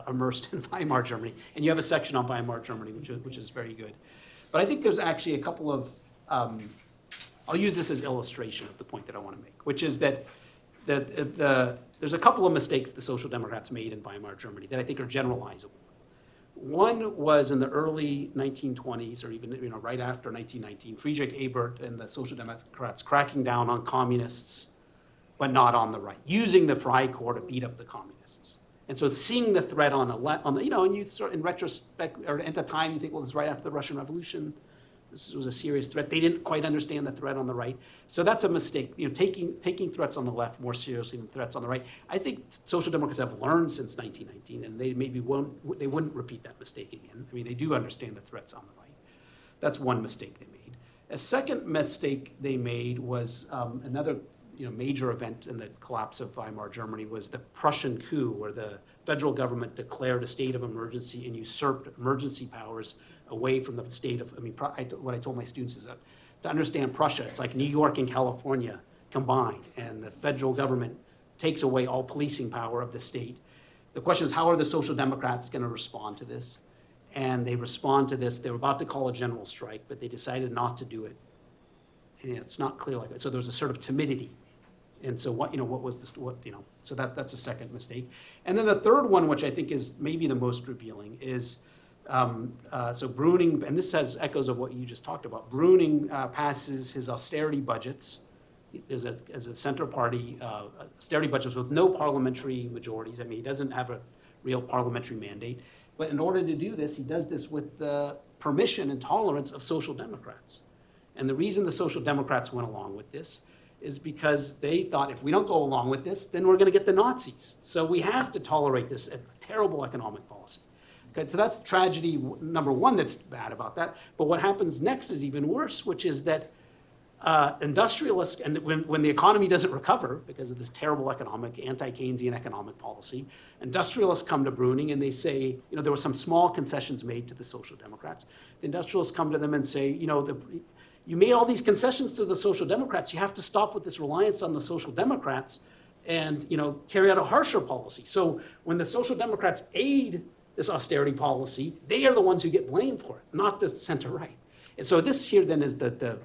immersed in Weimar Germany. And you have a section on Weimar Germany, which is very good. But I think there's actually a couple of, I'll use this as illustration of the point that I want to make, which is that there's a couple of mistakes the Social Democrats made in Weimar Germany that I think are generalizable. One was in the early 1920s, or even right after 1919, Friedrich Ebert and the Social Democrats cracking down on communists, but not on the right, using the Freikorps to beat up the communists. And so seeing the threat on the and you sort in retrospect, or at the time, you think, well, this is right after the Russian Revolution. This was a serious threat. They didn't quite understand the threat on the right. So that's a mistake, taking threats on the left more seriously than threats on the right. I think Social Democrats have learned since 1919, and they wouldn't repeat that mistake again. They do understand the threats on the right. That's one mistake they made. A second mistake they made was another major event in the collapse of Weimar Germany was the Prussian coup, where the federal government declared a state of emergency and usurped emergency powers away from the state of, what I told my students is that to understand Prussia, it's like New York and California combined, and the federal government takes away all policing power of the state. The question is, how are the Social Democrats going to respond to this? And they respond to this. They were about to call a general strike, but they decided not to do it. And it's not clear like that. So there's a sort of timidity. And so what was this, so that's a second mistake. And then the third one, which I think is maybe the most revealing, is so Bruning, and this has echoes of what you just talked about. Bruning passes his austerity budgets as a center party, austerity budgets with no parliamentary majorities. He doesn't have a real parliamentary mandate. But in order to do this, he does this with the permission and tolerance of Social Democrats. And the reason the Social Democrats went along with this is because they thought, if we don't go along with this, then we're going to get the Nazis. So we have to tolerate this terrible economic policy. Okay, so that's tragedy number one that's bad about that. But what happens next is even worse, which is that industrialists, and when the economy doesn't recover because of this terrible anti-Keynesian economic policy, industrialists come to Bruning and they say, there were some small concessions made to the Social Democrats. The industrialists come to them and say, you made all these concessions to the Social Democrats. You have to stop with this reliance on the Social Democrats and carry out a harsher policy. So when the Social Democrats aid this austerity policy, they are the ones who get blamed for it, not the center-right. And so this here then is the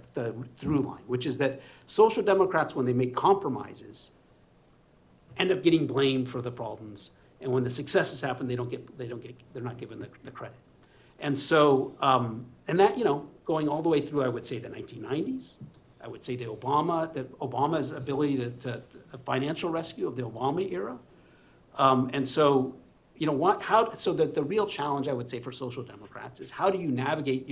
through line, which is that Social Democrats, when they make compromises, end up getting blamed for the problems, And when the successes happen, they're not given the credit. And so, and that, going all the way through, I would say the 1990s, I would say Obama's ability to financial rescue of the Obama era. And so, so the real challenge, I would say, for Social Democrats is how do you navigate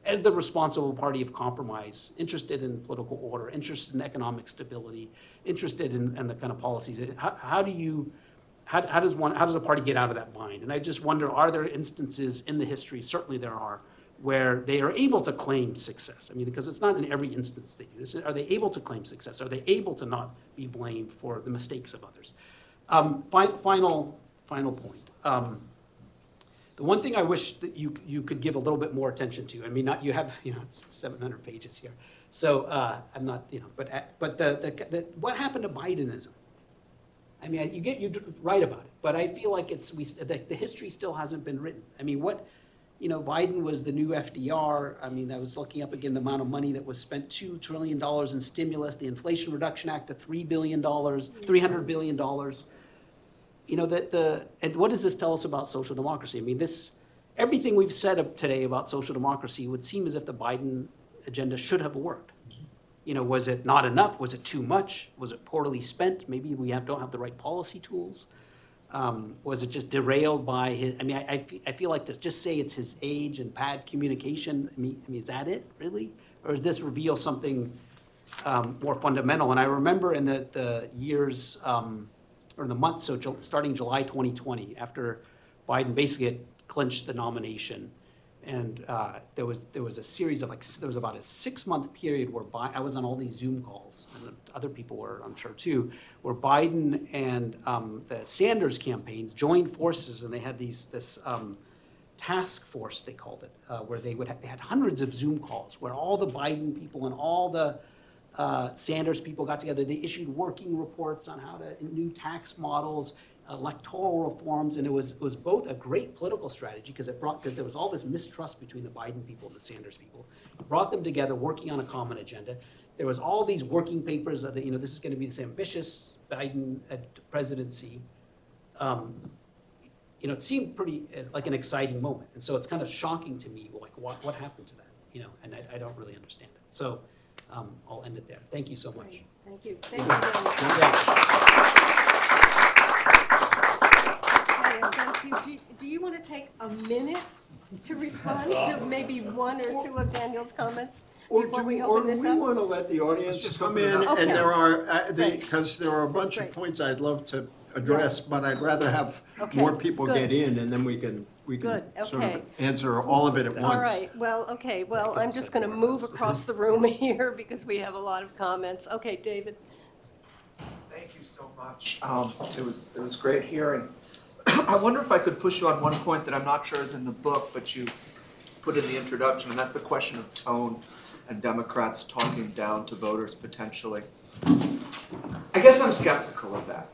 as the responsible party of compromise, interested in political order, interested in economic stability, interested in the kind of policies. How does a party get out of that bind? And I just wonder, are there instances in the history, certainly there are, where they are able to claim success? I mean, because it's not in every instance they do this. Are they able to claim success? Are they able to not be blamed for the mistakes of others? Final point. The one thing I wish that you could give a little bit more attention to, I mean, you have, it's 700 pages here. So I'm not, but what happened to Bidenism? I mean, you write about it, but I feel like the history still hasn't been written. I mean, Biden was the new FDR. I mean, I was looking up again the amount of money that was spent, $2 trillion in stimulus, the Inflation Reduction Act of $300 billion. And what does this tell us about social democracy? I mean, everything we've said today about social democracy would seem as if the Biden agenda should have worked. Was it not enough? Was it too much? Was it poorly spent? Maybe we don't have the right policy tools. Was it just derailed by his? I mean, I feel like to just say it's his age and bad communication. I mean, is that it really, or does this reveal something more fundamental? And I remember in the years or the months, so starting July 2020, after Biden basically had clinched the nomination. And there was a series of there was about a 6-month period where I was on all these Zoom calls, and other people were, I'm sure too, where Biden and the Sanders campaigns joined forces, and they had this task force, they called it, where they had hundreds of Zoom calls where all the Biden people and all the Sanders people got together. They issued working reports on new tax models, electoral reforms, and it was both a great political strategy because there was all this mistrust between the Biden people and the Sanders people. It brought them together, working on a common agenda. There was all these working papers that this is going to be this ambitious Biden presidency. It seemed pretty like an exciting moment, and so it's kind of shocking to me, like what happened to that, and I don't really understand it. So I'll end it there. Thank you so much. Great. Thank you. Thank you very much. Yeah. Do you want to take a minute to respond to maybe one or two of Daniel's comments before we open this Or do we up? want to let the audience come in? Okay. And there are, Great. because there are a bunch of great. points I'd love to address, but I'd rather have Okay, more people good. get in, and then we can Good, sort okay. of answer all of it at once. All right, well, I'm just going to move across the room here because we have a lot of comments. Okay, David. Thank you so much. It was great hearing. I wonder if I could push you on one point that I'm not sure is in the book, but you put in the introduction, and that's the question of tone and Democrats talking down to voters potentially. I guess I'm skeptical of that.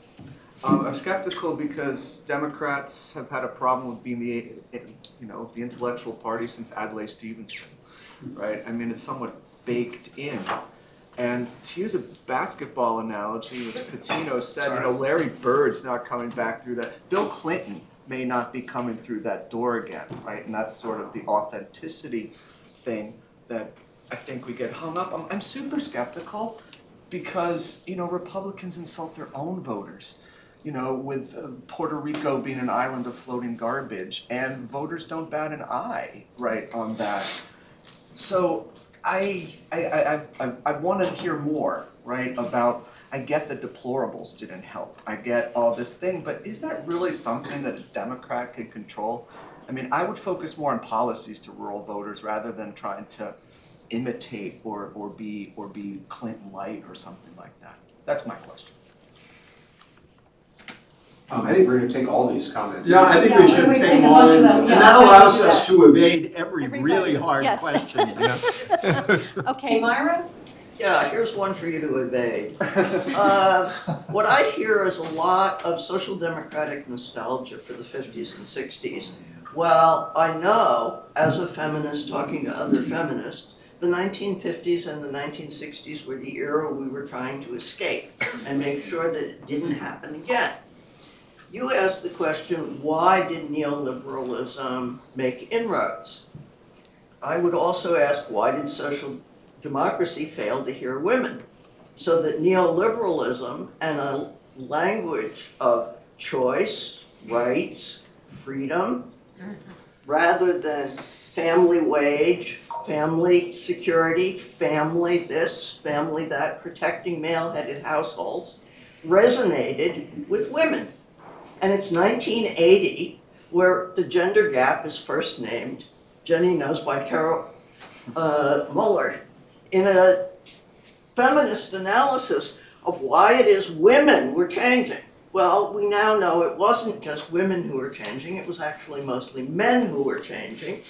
I'm skeptical because Democrats have had a problem with being the intellectual party since Adlai Stevenson, right? I mean, it's somewhat baked in. And to use a basketball analogy, as Pitino said, Larry Bird's not coming back through that. Bill Clinton may not be coming through that door again, right? And that's sort of the authenticity thing that I think we get hung up on. I'm super skeptical because, Republicans insult their own voters, with Puerto Rico being an island of floating garbage, and voters don't bat an eye, right, on that. So I want to hear more, right, about, I get the deplorables didn't help. I get all this thing, but is that really something that a Democrat can control? I mean, I would focus more on policies to rural voters rather than trying to imitate or be Clinton light or something like that. That's my question. I think we're going to take all these comments. Yeah, I think Yeah, we should we take take them a all bunch in, of them, and yeah. that allows Do us that. to evade every Everybody, really hard yes. question. Okay, Myra? Yeah, here's one for you to evade. What I hear is a lot of social democratic nostalgia for the 50s and 60s. Well, I know, as a feminist talking to other feminists, the 1950s and the 1960s were the era we were trying to escape and make sure that it didn't happen again. You asked the question, why did neoliberalism make inroads? I would also ask, why did social democracy fail to hear women? So that neoliberalism and a language of choice, rights, freedom, rather than family wage, family security, family this, family that, protecting male-headed households, resonated with women. And it's 1980 where the gender gap is first named. Jenny knows by Carol Muller, in a feminist analysis of why it is women were changing. Well, we now know it wasn't just women who were changing, it was actually mostly men who were changing.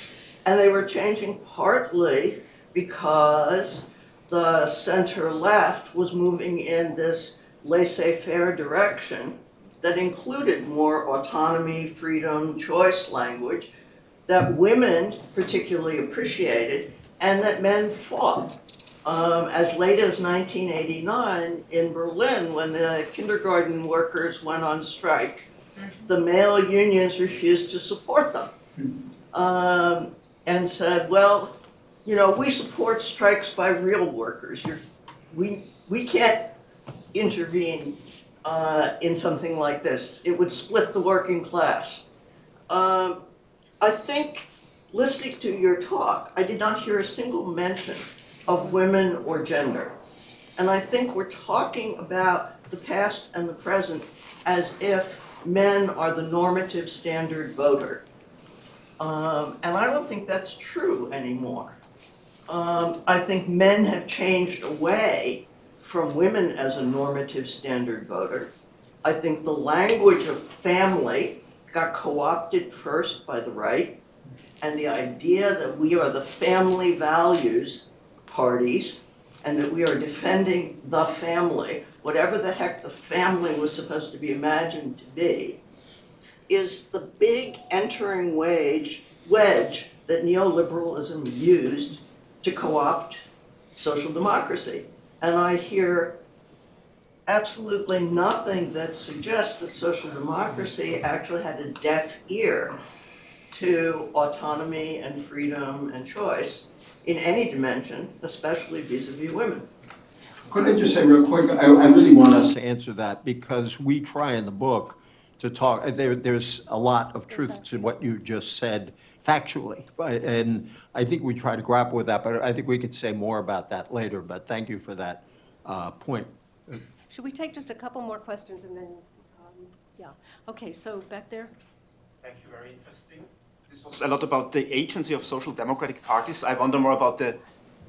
And they were changing partly because the center-left was moving in this laissez-faire direction that included more autonomy, freedom, choice language that women particularly appreciated and that men fought. As late as 1989 in Berlin, when the kindergarten workers went on strike, the male unions refused to support them and said, well, you know, we support strikes by real workers. We can't intervene in something like this. It would split the working class. I think, listening to your talk, I did not hear a single mention of women or gender. And I think we're talking about the past and the present as if men are the normative standard voter. And I don't think that's true anymore. I think men have changed away from women as a normative standard voter. I think the language of family got co-opted first by the right, and the idea that we are the family values parties and that we are defending the family, whatever the heck the family was supposed to be imagined to be, is the big entering wedge that neoliberalism used to co-opt social democracy. And I hear absolutely nothing that suggests that social democracy actually had a deaf ear to autonomy and freedom and choice in any dimension, especially vis-a-vis women. Could I just say real quick, I really want us to answer that because we try in the book to talk, there's a lot of truth to what you just said factually. And I think we try to grapple with that, but I think we could say more about that later, but thank you for that point. Should we take just a couple more questions and then, yeah. Okay, so back there. Thank you, very interesting. This was a lot about the agency of social democratic parties. I wonder more about the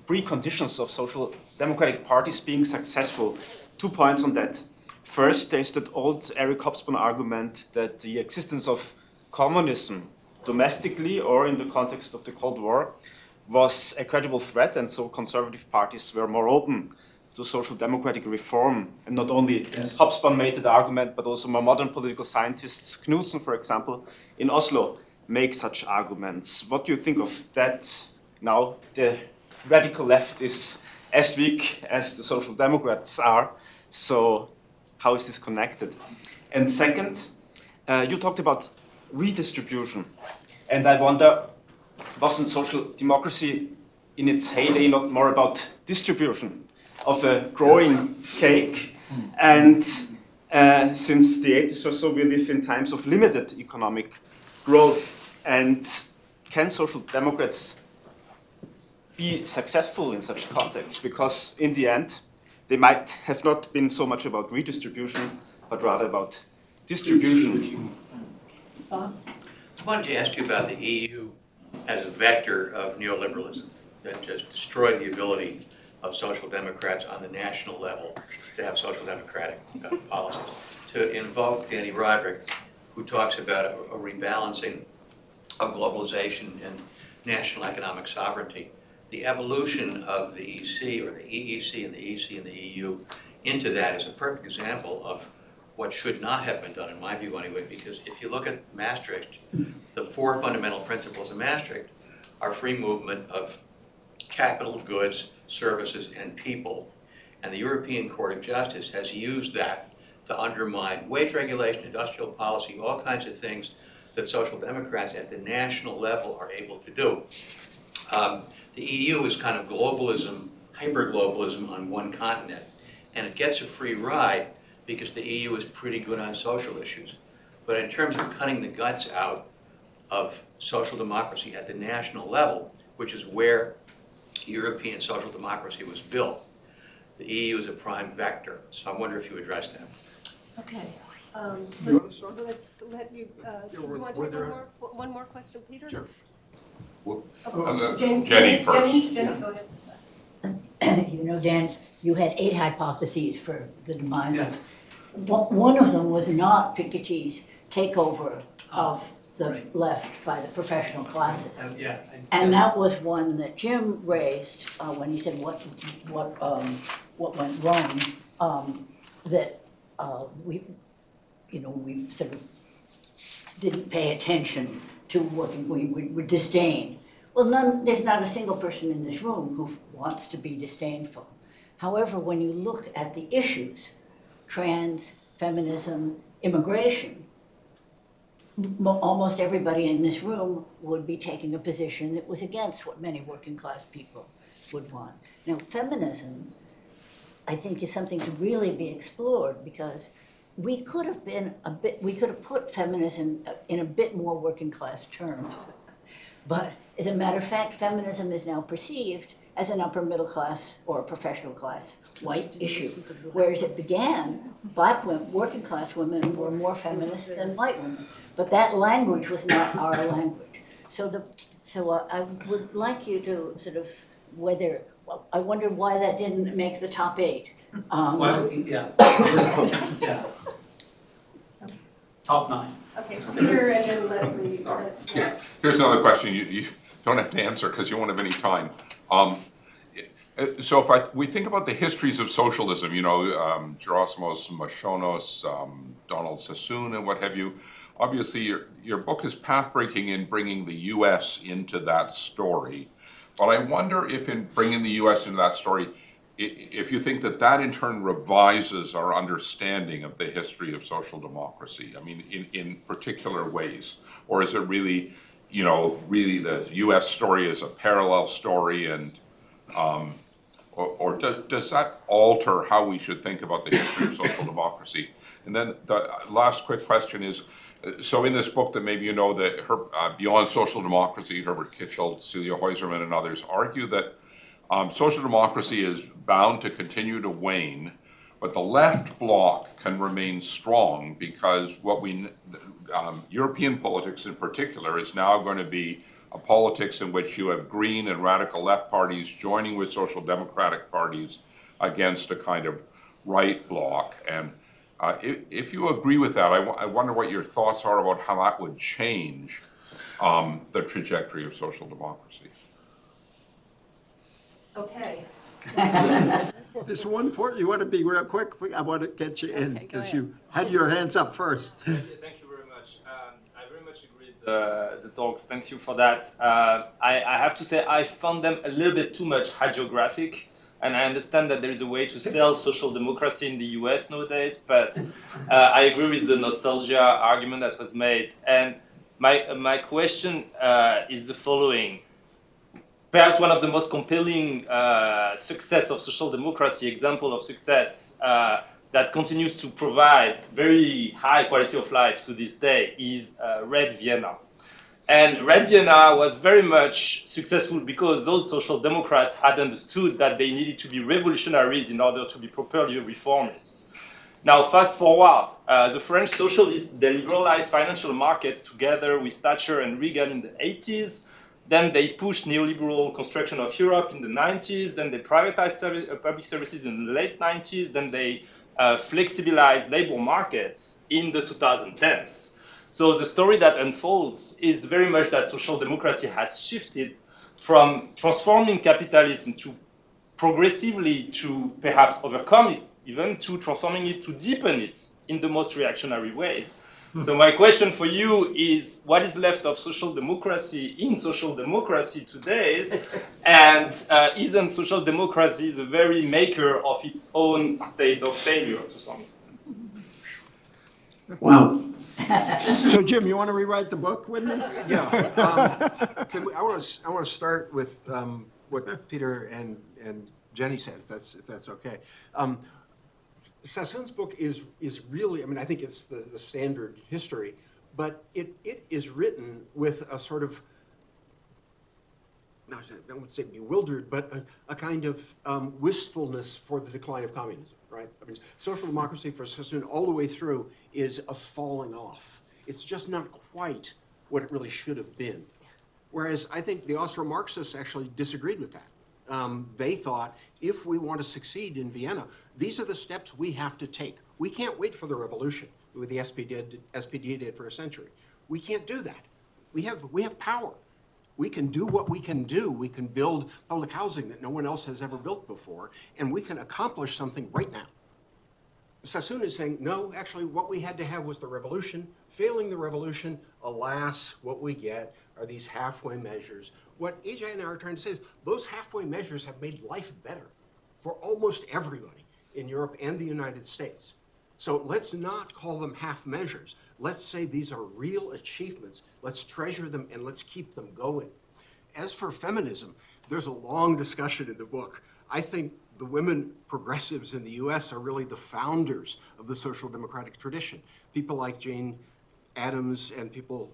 preconditions of social democratic parties being successful. 2 points on that. First, there's that old Eric Hobsbawm argument that the existence of communism, domestically or in the context of the Cold War, was a credible threat, and so conservative parties were more open to social democratic reform. And not only Hobsbawm made that argument, but also more modern political scientists, Knudsen, for example, in Oslo, make such arguments. What do you think of that now? The radical left is as weak as the social democrats are, so how is this connected? And second, you talked about redistribution, and I wonder, wasn't social democracy in its heyday not more about distribution of a growing cake? And since the 80s or so, we live in times of limited economic growth. And can social democrats be successful in such contexts? Because in the end, they might have not been so much about redistribution, but rather about distribution. I wanted to ask you about the EU as a vector of neoliberalism that just destroyed the ability of social democrats on the national level to have social democratic policies. To invoke Danny Roderick, who talks about a rebalancing of globalization and national economic sovereignty, the evolution of the EC or the EEC and the EC and the EU into that is a perfect example of what should not have been done, in my view anyway, because if you look at Maastricht, the 4 fundamental principles of Maastricht are free movement of capital, goods, services, and people. And the European Court of Justice has used that to undermine wage regulation, industrial policy, all kinds of things that social democrats at the national level are able to do. The EU is kind of globalism, hyper-globalism on one continent, and it gets a free ride because the EU is pretty good on social issues. But in terms of cutting the guts out of social democracy at the national level, which is where European social democracy was built, the EU is a prime vector. So I wonder if you address that. Okay. You wanna start? Let's let you, you were- want to were take there- one more question, Peter? Sure. Jenny first. Jenny, go ahead. You know, Dan, you had 8 hypotheses for the demise of. One of them was not Piketty's takeover of the right. left by the professional classes. Yeah. And that was one that Jim raised when he said what went wrong. That we sort of didn't pay attention to working. We would disdain. Well, there's not a single person in this room who wants to be disdainful. However, when you look at the issues, trans, feminism, immigration, almost everybody in this room would be taking a position that was against what many working class people would want. Now, feminism, I think, is something to really be explored because we could have put feminism in a bit more working class terms. But as a matter of fact, feminism is now perceived as an upper middle class or a professional class white issue. Whereas it began, black women, working class women were more feminist than white women. But that language was not our language. So I would like you to sort of, I wonder why that didn't make the top 8. Well, yeah. Yeah. Top 9. Okay, Peter, and then Leslie. Yeah, here's another question you don't have to answer because you won't have any time. So if we think about the histories of socialism, Gerasimos Mashonos, Donald Sassoon, and what have you, obviously your book is path-breaking in bringing the U.S. into that story. But I wonder if in bringing the U.S. into that story, if you think that in turn revises our understanding of the history of social democracy, I mean, in particular ways, or is it really, really the U.S. story is a parallel story, and or does that alter how we should think about the history of social democracy? And then the last quick question is, so in this book that maybe that Beyond Social Democracy, Herbert Kitchell, Celia Heuserman, and others argue that social democracy is bound to continue to wane, but the left bloc can remain strong because European politics in particular is now going to be a politics in which you have green and radical left parties joining with social democratic parties against a kind of right bloc. And if you agree with that, I wonder what your thoughts are about how that would change the trajectory of social democracy. Okay. This one point, you want to be real quick? I want to get you in Okay, go because ahead. you had your hands up first. Thank you very much. I very much agree with the talks. Thanks you for that. I have to say I found them a little bit too much hagiographic, and I understand that there is a way to sell social democracy in the US nowadays, but I agree with the nostalgia argument that was made. And my question is the following. Perhaps one of the most compelling success of social democracy, example of success that continues to provide very high quality of life to this day is Red Vienna. And Red Vienna was very much successful because those social democrats had understood that they needed to be revolutionaries in order to be properly reformists. Now, fast forward, the French socialists, they liberalized financial markets together with Thatcher and Reagan in the 80s. Then they pushed neoliberal construction of Europe in the 90s. Then they privatized public services in the late 90s. Then they flexibilized labor markets in the 2010s. So the story that unfolds is very much that social democracy has shifted from transforming capitalism to progressively to perhaps overcome it, even to transforming it to deepen it in the most reactionary ways. So my question for you is, what is left of social democracy in social democracy today? And isn't social democracy the very maker of its own state of failure to some extent? Wow. So Jim, you want to rewrite the book with me? Yeah. I want to start with what Peter and Jenny said, if that's okay. Sassoon's book is really, I mean, I think it's the standard history, but it is written with a sort of, I wouldn't say bewildered, but a kind of wistfulness for the decline of communism, right? I mean, social democracy for Sassoon all the way through is a falling off. It's just not quite what it really should have been. Whereas I think the Austro-Marxists actually disagreed with that. They thought, if we want to succeed in Vienna, these are the steps we have to take. We can't wait for the revolution, what the SPD did for a century. We can't do that. We have power. We can do what we can do. We can build public housing that no one else has ever built before, and we can accomplish something right now. Sassoon is saying, no, actually what we had to have was the revolution. Failing the revolution, alas, what we get are these halfway measures. What EJ and I are trying to say is those halfway measures have made life better for almost everybody in Europe and the United States. So let's not call them half measures. Let's say these are real achievements. Let's treasure them and let's keep them going. As for feminism, there's a long discussion in the book. I think the women progressives in the US are really the founders of the social democratic tradition. People like Jane Addams and people,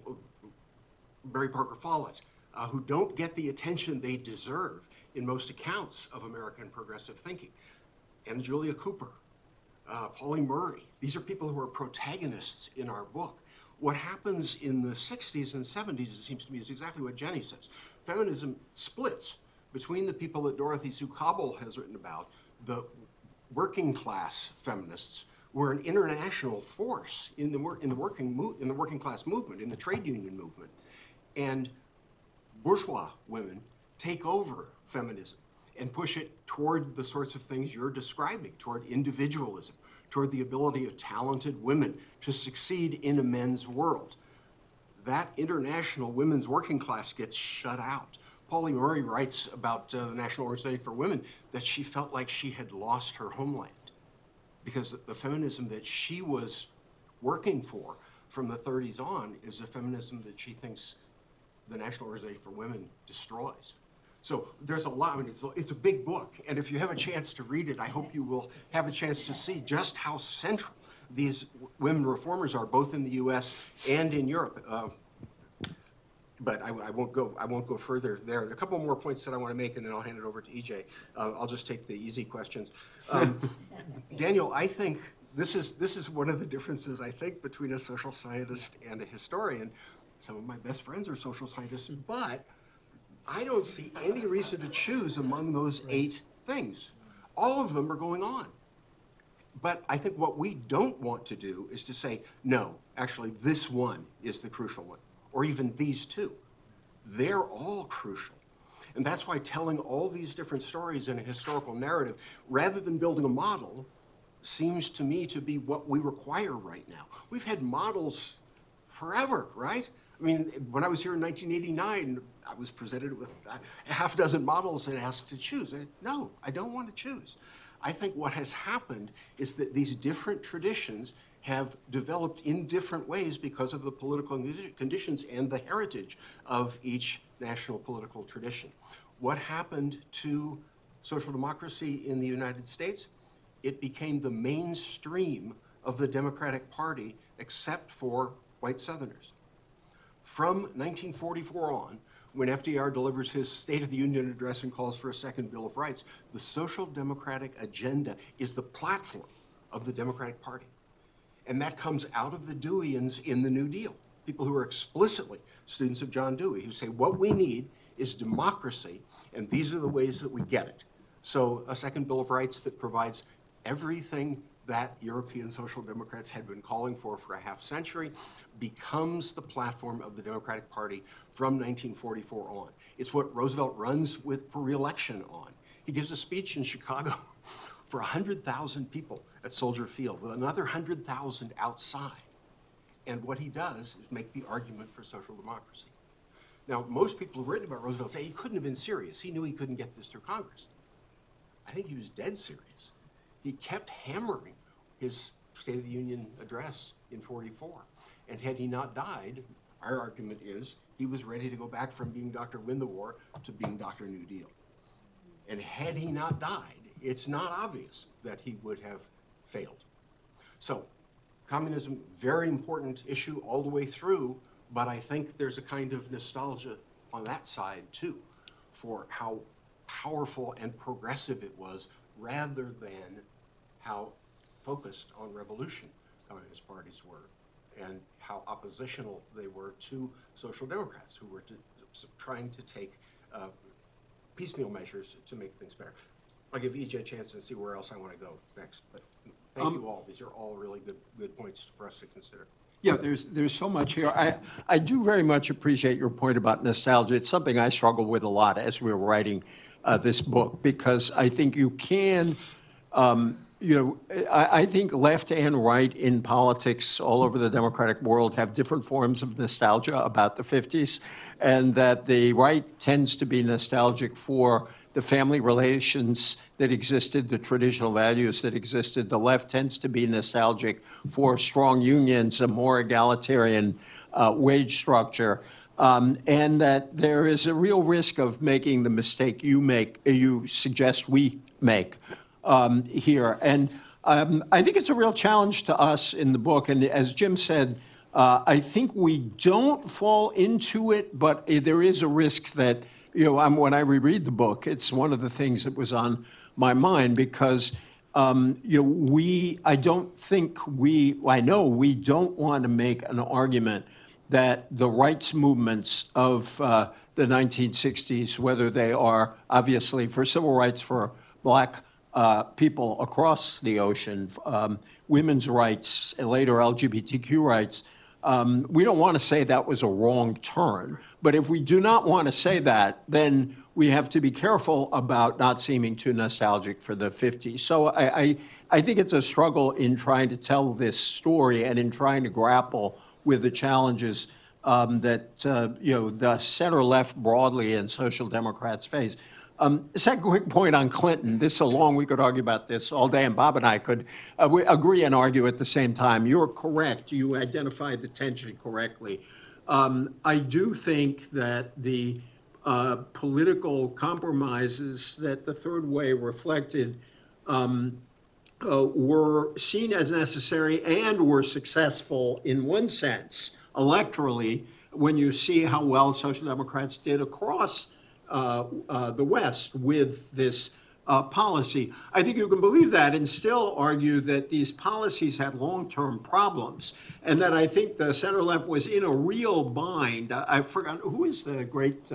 Mary Parker Follett, who don't get the attention they deserve in most accounts of American progressive thinking. And Julia Cooper, Pauline Murray, these are people who are protagonists in our book. What happens in the 60s and 70s, it seems to me, is exactly what Jenny says. Feminism splits between the people that Dorothy Sue Cobble has written about, the working class feminists, were an international force in the working class movement, in the trade union movement, and bourgeois women take over feminism and push it toward the sorts of things you're describing, toward individualism, toward the ability of talented women to succeed in a men's world. That international women's working class gets shut out. Pauline Murray writes about the National Organization for Women that she felt like she had lost her homeland because the feminism that she was working for from the 30s on is a feminism that she thinks the National Organization for Women destroys. So there's a lot, I mean, it's a big book, and if you have a chance to read it, I hope you will have a chance to see just how central these women reformers are, both in the US and in Europe. But I won't go further there. There are a couple more points that I want to make, and then I'll hand it over to EJ. I'll just take the easy questions. Daniel, I think this is one of the differences, I think, between a social scientist and a historian. Some of my best friends are social scientists, but I don't see any reason to choose among those 8 things. All of them are going on. But I think what we don't want to do is to say, no, actually this one is the crucial one, or even these 2. They're all crucial. And that's why telling all these different stories in a historical narrative, rather than building a model, seems to me to be what we require right now. We've had models forever, right? I mean, when I was here in 1989, I was presented with a half dozen models and asked to choose. No, I don't want to choose. I think what has happened is that these different traditions have developed in different ways because of the political conditions and the heritage of each national political tradition. What happened to social democracy in the United States? It became the mainstream of the Democratic Party, except for white Southerners. From 1944 on, when FDR delivers his State of the Union address and calls for a second Bill of Rights, the social democratic agenda is the platform of the Democratic Party. And that comes out of the Deweyians in the New Deal, people who are explicitly students of John Dewey, who say what we need is democracy, and these are the ways that we get it. So a second Bill of Rights that provides everything that European social democrats had been calling for a half century becomes the platform of the Democratic Party from 1944 on. It's what Roosevelt runs for re-election on. He gives a speech in Chicago for 100,000 people at Soldier Field with another 100,000 outside. And what he does is make the argument for social democracy. Now, most people who've written about Roosevelt say he couldn't have been serious. He knew he couldn't get this through Congress. I think he was dead serious. He kept hammering his State of the Union address in 44. And had he not died, our argument is he was ready to go back from being Dr. Win the War to being Dr. New Deal. And had he not died, it's not obvious that he would have failed. So communism, very important issue all the way through, but I think there's a kind of nostalgia on that side too, for how powerful and progressive it was rather than how focused on revolution communist parties were and how oppositional they were to social democrats who were trying to take piecemeal measures to make things better. I'll give EJ a chance to see where else I want to go next, but thank you all. These are all really good points for us to consider. Yeah, there's so much here. I do very much appreciate your point about nostalgia. It's something I struggle with a lot as we were writing this book, because I think you can, I think left and right in politics all over the democratic world have different forms of nostalgia about the 50s, and that the right tends to be nostalgic for the family relations that existed, the traditional values that existed. The left tends to be nostalgic for strong unions, a more egalitarian wage structure, and that there is a real risk of making the mistake you suggest we make here. And I think it's a real challenge to us in the book. And as Jim said, I think we don't fall into it, but there is a risk that, when I reread the book, it's one of the things that was on my mind, because I know we don't want to make an argument that the rights movements of the 1960s, whether they are obviously for civil rights for black people across the ocean, women's rights, and later LGBTQ rights, we don't want to say that was a wrong turn. But if we do not want to say that, then we have to be careful about not seeming too nostalgic for the 50s. So I think it's a struggle in trying to tell this story and in trying to grapple with the challenges that the center-left broadly and social democrats face. Second quick point on Clinton. This is so long we could argue about this all day, and Bob and I could agree and argue at the same time. You're correct. You identified the tension correctly. I do think that the political compromises that the Third Way reflected were seen as necessary and were successful in one sense, electorally, when you see how well Social Democrats did across the West with this policy. I think you can believe that and still argue that these policies had long-term problems, and that I think the center-left was in a real bind. I forgot, who is the great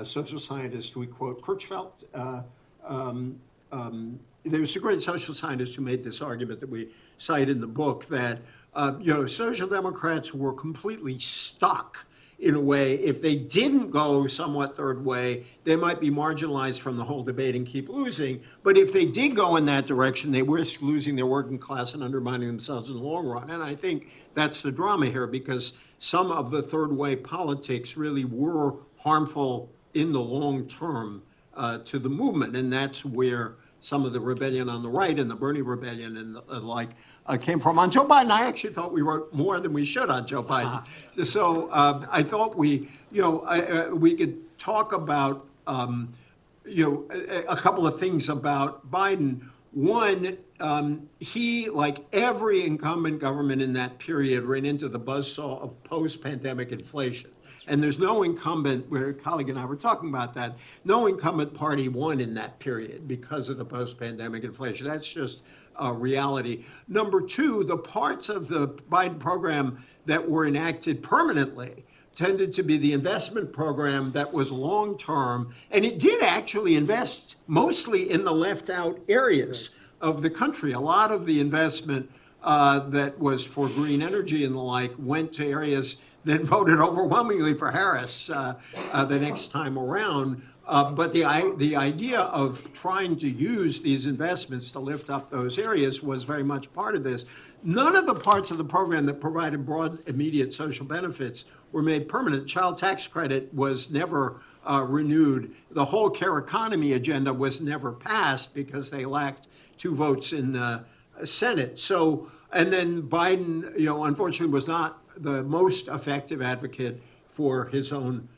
social scientist we quote? Kirchhoff? There's a great social scientist who made this argument that we cite in the book, that social democrats were completely stuck in a way. If they didn't go somewhat third way, they might be marginalized from the whole debate and keep losing. But if they did go in that direction, they risk losing their working class and undermining themselves in the long run. And I think that's the drama here, because some of the third way politics really were harmful in the long term to the movement. And that's where some of the rebellion on the right and the Bernie rebellion and the like came from. On Joe Biden, I actually thought we wrote more than we should on Joe Biden. So I thought we could talk about, a couple of things about Biden. One, he, like every incumbent government in that period, ran into the buzzsaw of post-pandemic inflation. And there's no incumbent, where a colleague and I were talking about that, no incumbent party won in that period because of the post-pandemic inflation. That's just a reality. Number two, the parts of the Biden program that were enacted permanently tended to be the investment program that was long-term, and it did actually invest mostly in the left-out areas of the country. A lot of the investment that was for green energy and the like went to areas that voted overwhelmingly for Harris the next time around. But the idea of trying to use these investments to lift up those areas was very much part of this. None of the parts of the program that provided broad, immediate social benefits were made permanent. Child tax credit was never renewed. The whole care economy agenda was never passed because they lacked 2 votes in the Senate. So And then Biden, unfortunately was not the most effective advocate for his own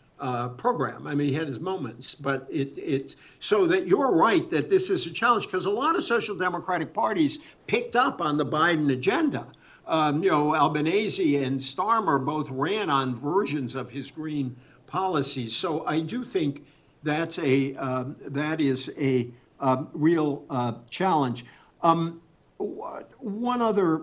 program. I mean, he had his moments, but it's so that you're right that this is a challenge because a lot of social democratic parties picked up on the Biden agenda. Albanese and Starmer both ran on versions of his green policies. So I do think that is a real challenge. One other,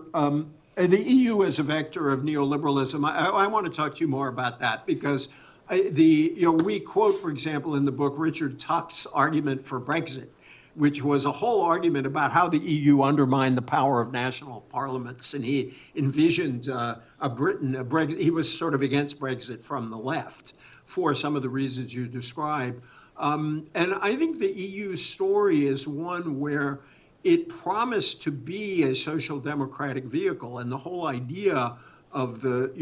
the EU as a vector of neoliberalism. I want to talk to you more about that because we quote, for example, in the book Richard Tuck's argument for Brexit, which was a whole argument about how the EU undermined the power of national parliaments, and he envisioned a Brexit. He was sort of against Brexit from the left for some of the reasons you describe. And I think the EU story is one where it promised to be a social democratic vehicle, and the whole idea of the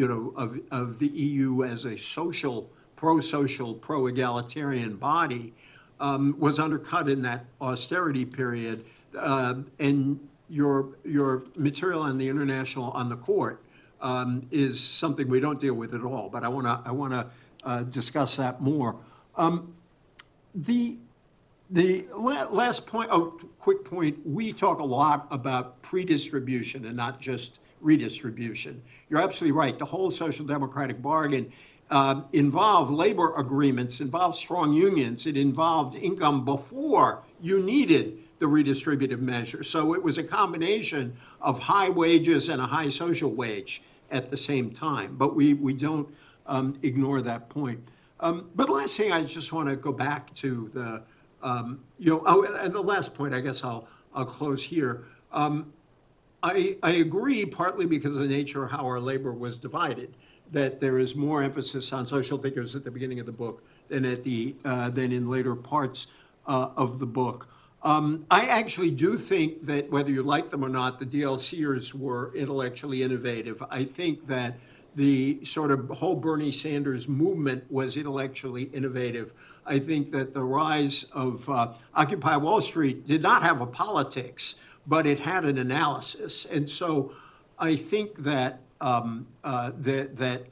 of the EU as a social, pro-social, pro-egalitarian body was undercut in that austerity period. And your material on the on the court is something we don't deal with at all. But I want to discuss that more. The last point, quick point, we talk a lot about predistribution and not just redistribution. You're absolutely right. The whole social democratic bargain involved labor agreements, involved strong unions. It involved income before you needed the redistributive measure. So it was a combination of high wages and a high social wage at the same time. But we don't ignore that point. But the last thing I just want to go back to the and the last point, I guess I'll close here. I agree, partly because of the nature of how our labor was divided, that there is more emphasis on social figures at the beginning of the book than than in later parts of the book. I actually do think that whether you like them or not, the DLCers were intellectually innovative. I think that the sort of whole Bernie Sanders movement was intellectually innovative. I think that the rise of Occupy Wall Street did not have a politics, but it had an analysis. And so I think that that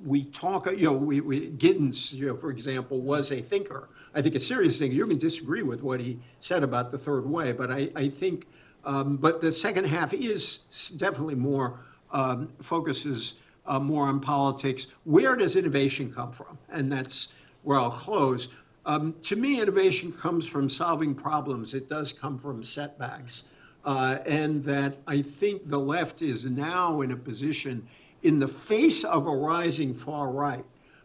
we talk, Giddens, for example, was a thinker. I think a serious thinker. You can disagree with what he said about the third way, but I think, but the second half is definitely more, focuses more on politics. Where does innovation come from? And that's where I'll close. To me, innovation comes from solving problems. It does come from setbacks. And that I think the left is now in a position, in the face of a rising far right,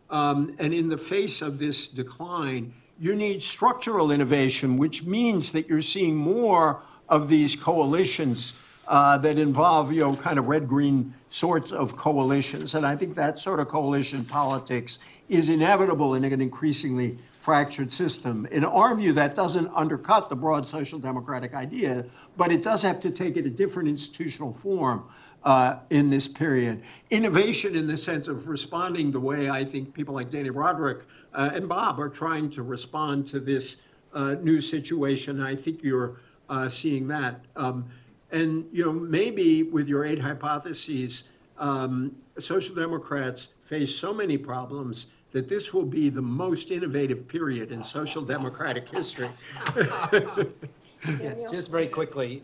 and in the face of this decline, you need structural innovation, which means that you're seeing more of these coalitions that involve, kind of red-green sorts of coalitions. And I think that sort of coalition politics is inevitable in an increasingly fractured system. In our view, that doesn't undercut the broad social democratic idea, but it does have to take it a different institutional form in this period. Innovation in the sense of responding the way I think people like Danny Roderick and Bob are trying to respond to this new situation. I think you're seeing that. And maybe with your 8 hypotheses, social democrats face so many problems that this will be the most innovative period in social democratic history. Yeah, just very quickly,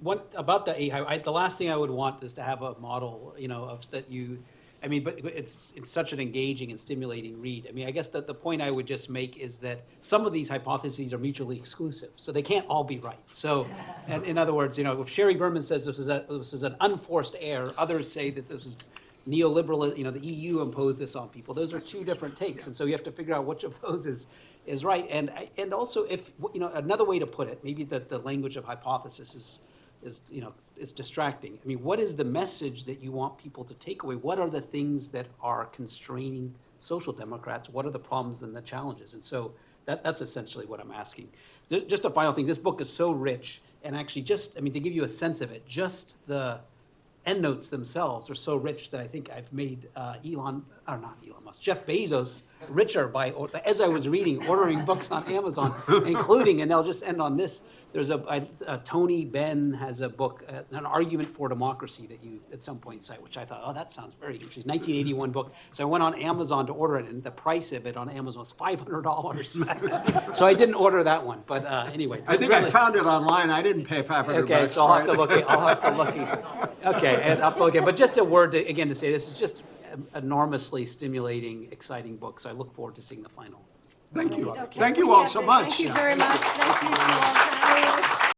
one about the AHI. The last thing I would want is to have a model, of that you. I mean, but it's such an engaging and stimulating read. I mean, I guess that the point I would just make is that some of these hypotheses are mutually exclusive, so they can't all be right. So, and in other words, if Sherry Berman says this is an unforced error, others say that this is neoliberal. The EU imposed this on people. Those are two different takes, and so you have to figure out which of those is right. And also, if another way to put it, maybe that the language of hypothesis is distracting. I mean, what is the message that you want people to take away? What are the things that are constraining social democrats? What are the problems and the challenges? And so that's essentially what I'm asking. Just a final thing, this book is so rich, and actually to give you a sense of it, just the endnotes themselves are so rich that I think I've made Jeff Bezos richer as I was ordering books on Amazon, including, and I'll just end on this. There's Tony Benn has a book, An Argument for Democracy, that you at some point cite, which I thought, oh, that sounds very interesting. 1981 book. So I went on Amazon to order it, and the price of it on Amazon was $500. So I didn't order that one, but anyway. I think I found it online. I didn't pay $500. Okay, so I'll have to look Okay, and I'll have to look at, but just a word again to say, this is just enormously stimulating, exciting book. So I look forward to seeing the final. Thank you. Okay. Thank you all so much. Thank you very much. Thank you to all panelists.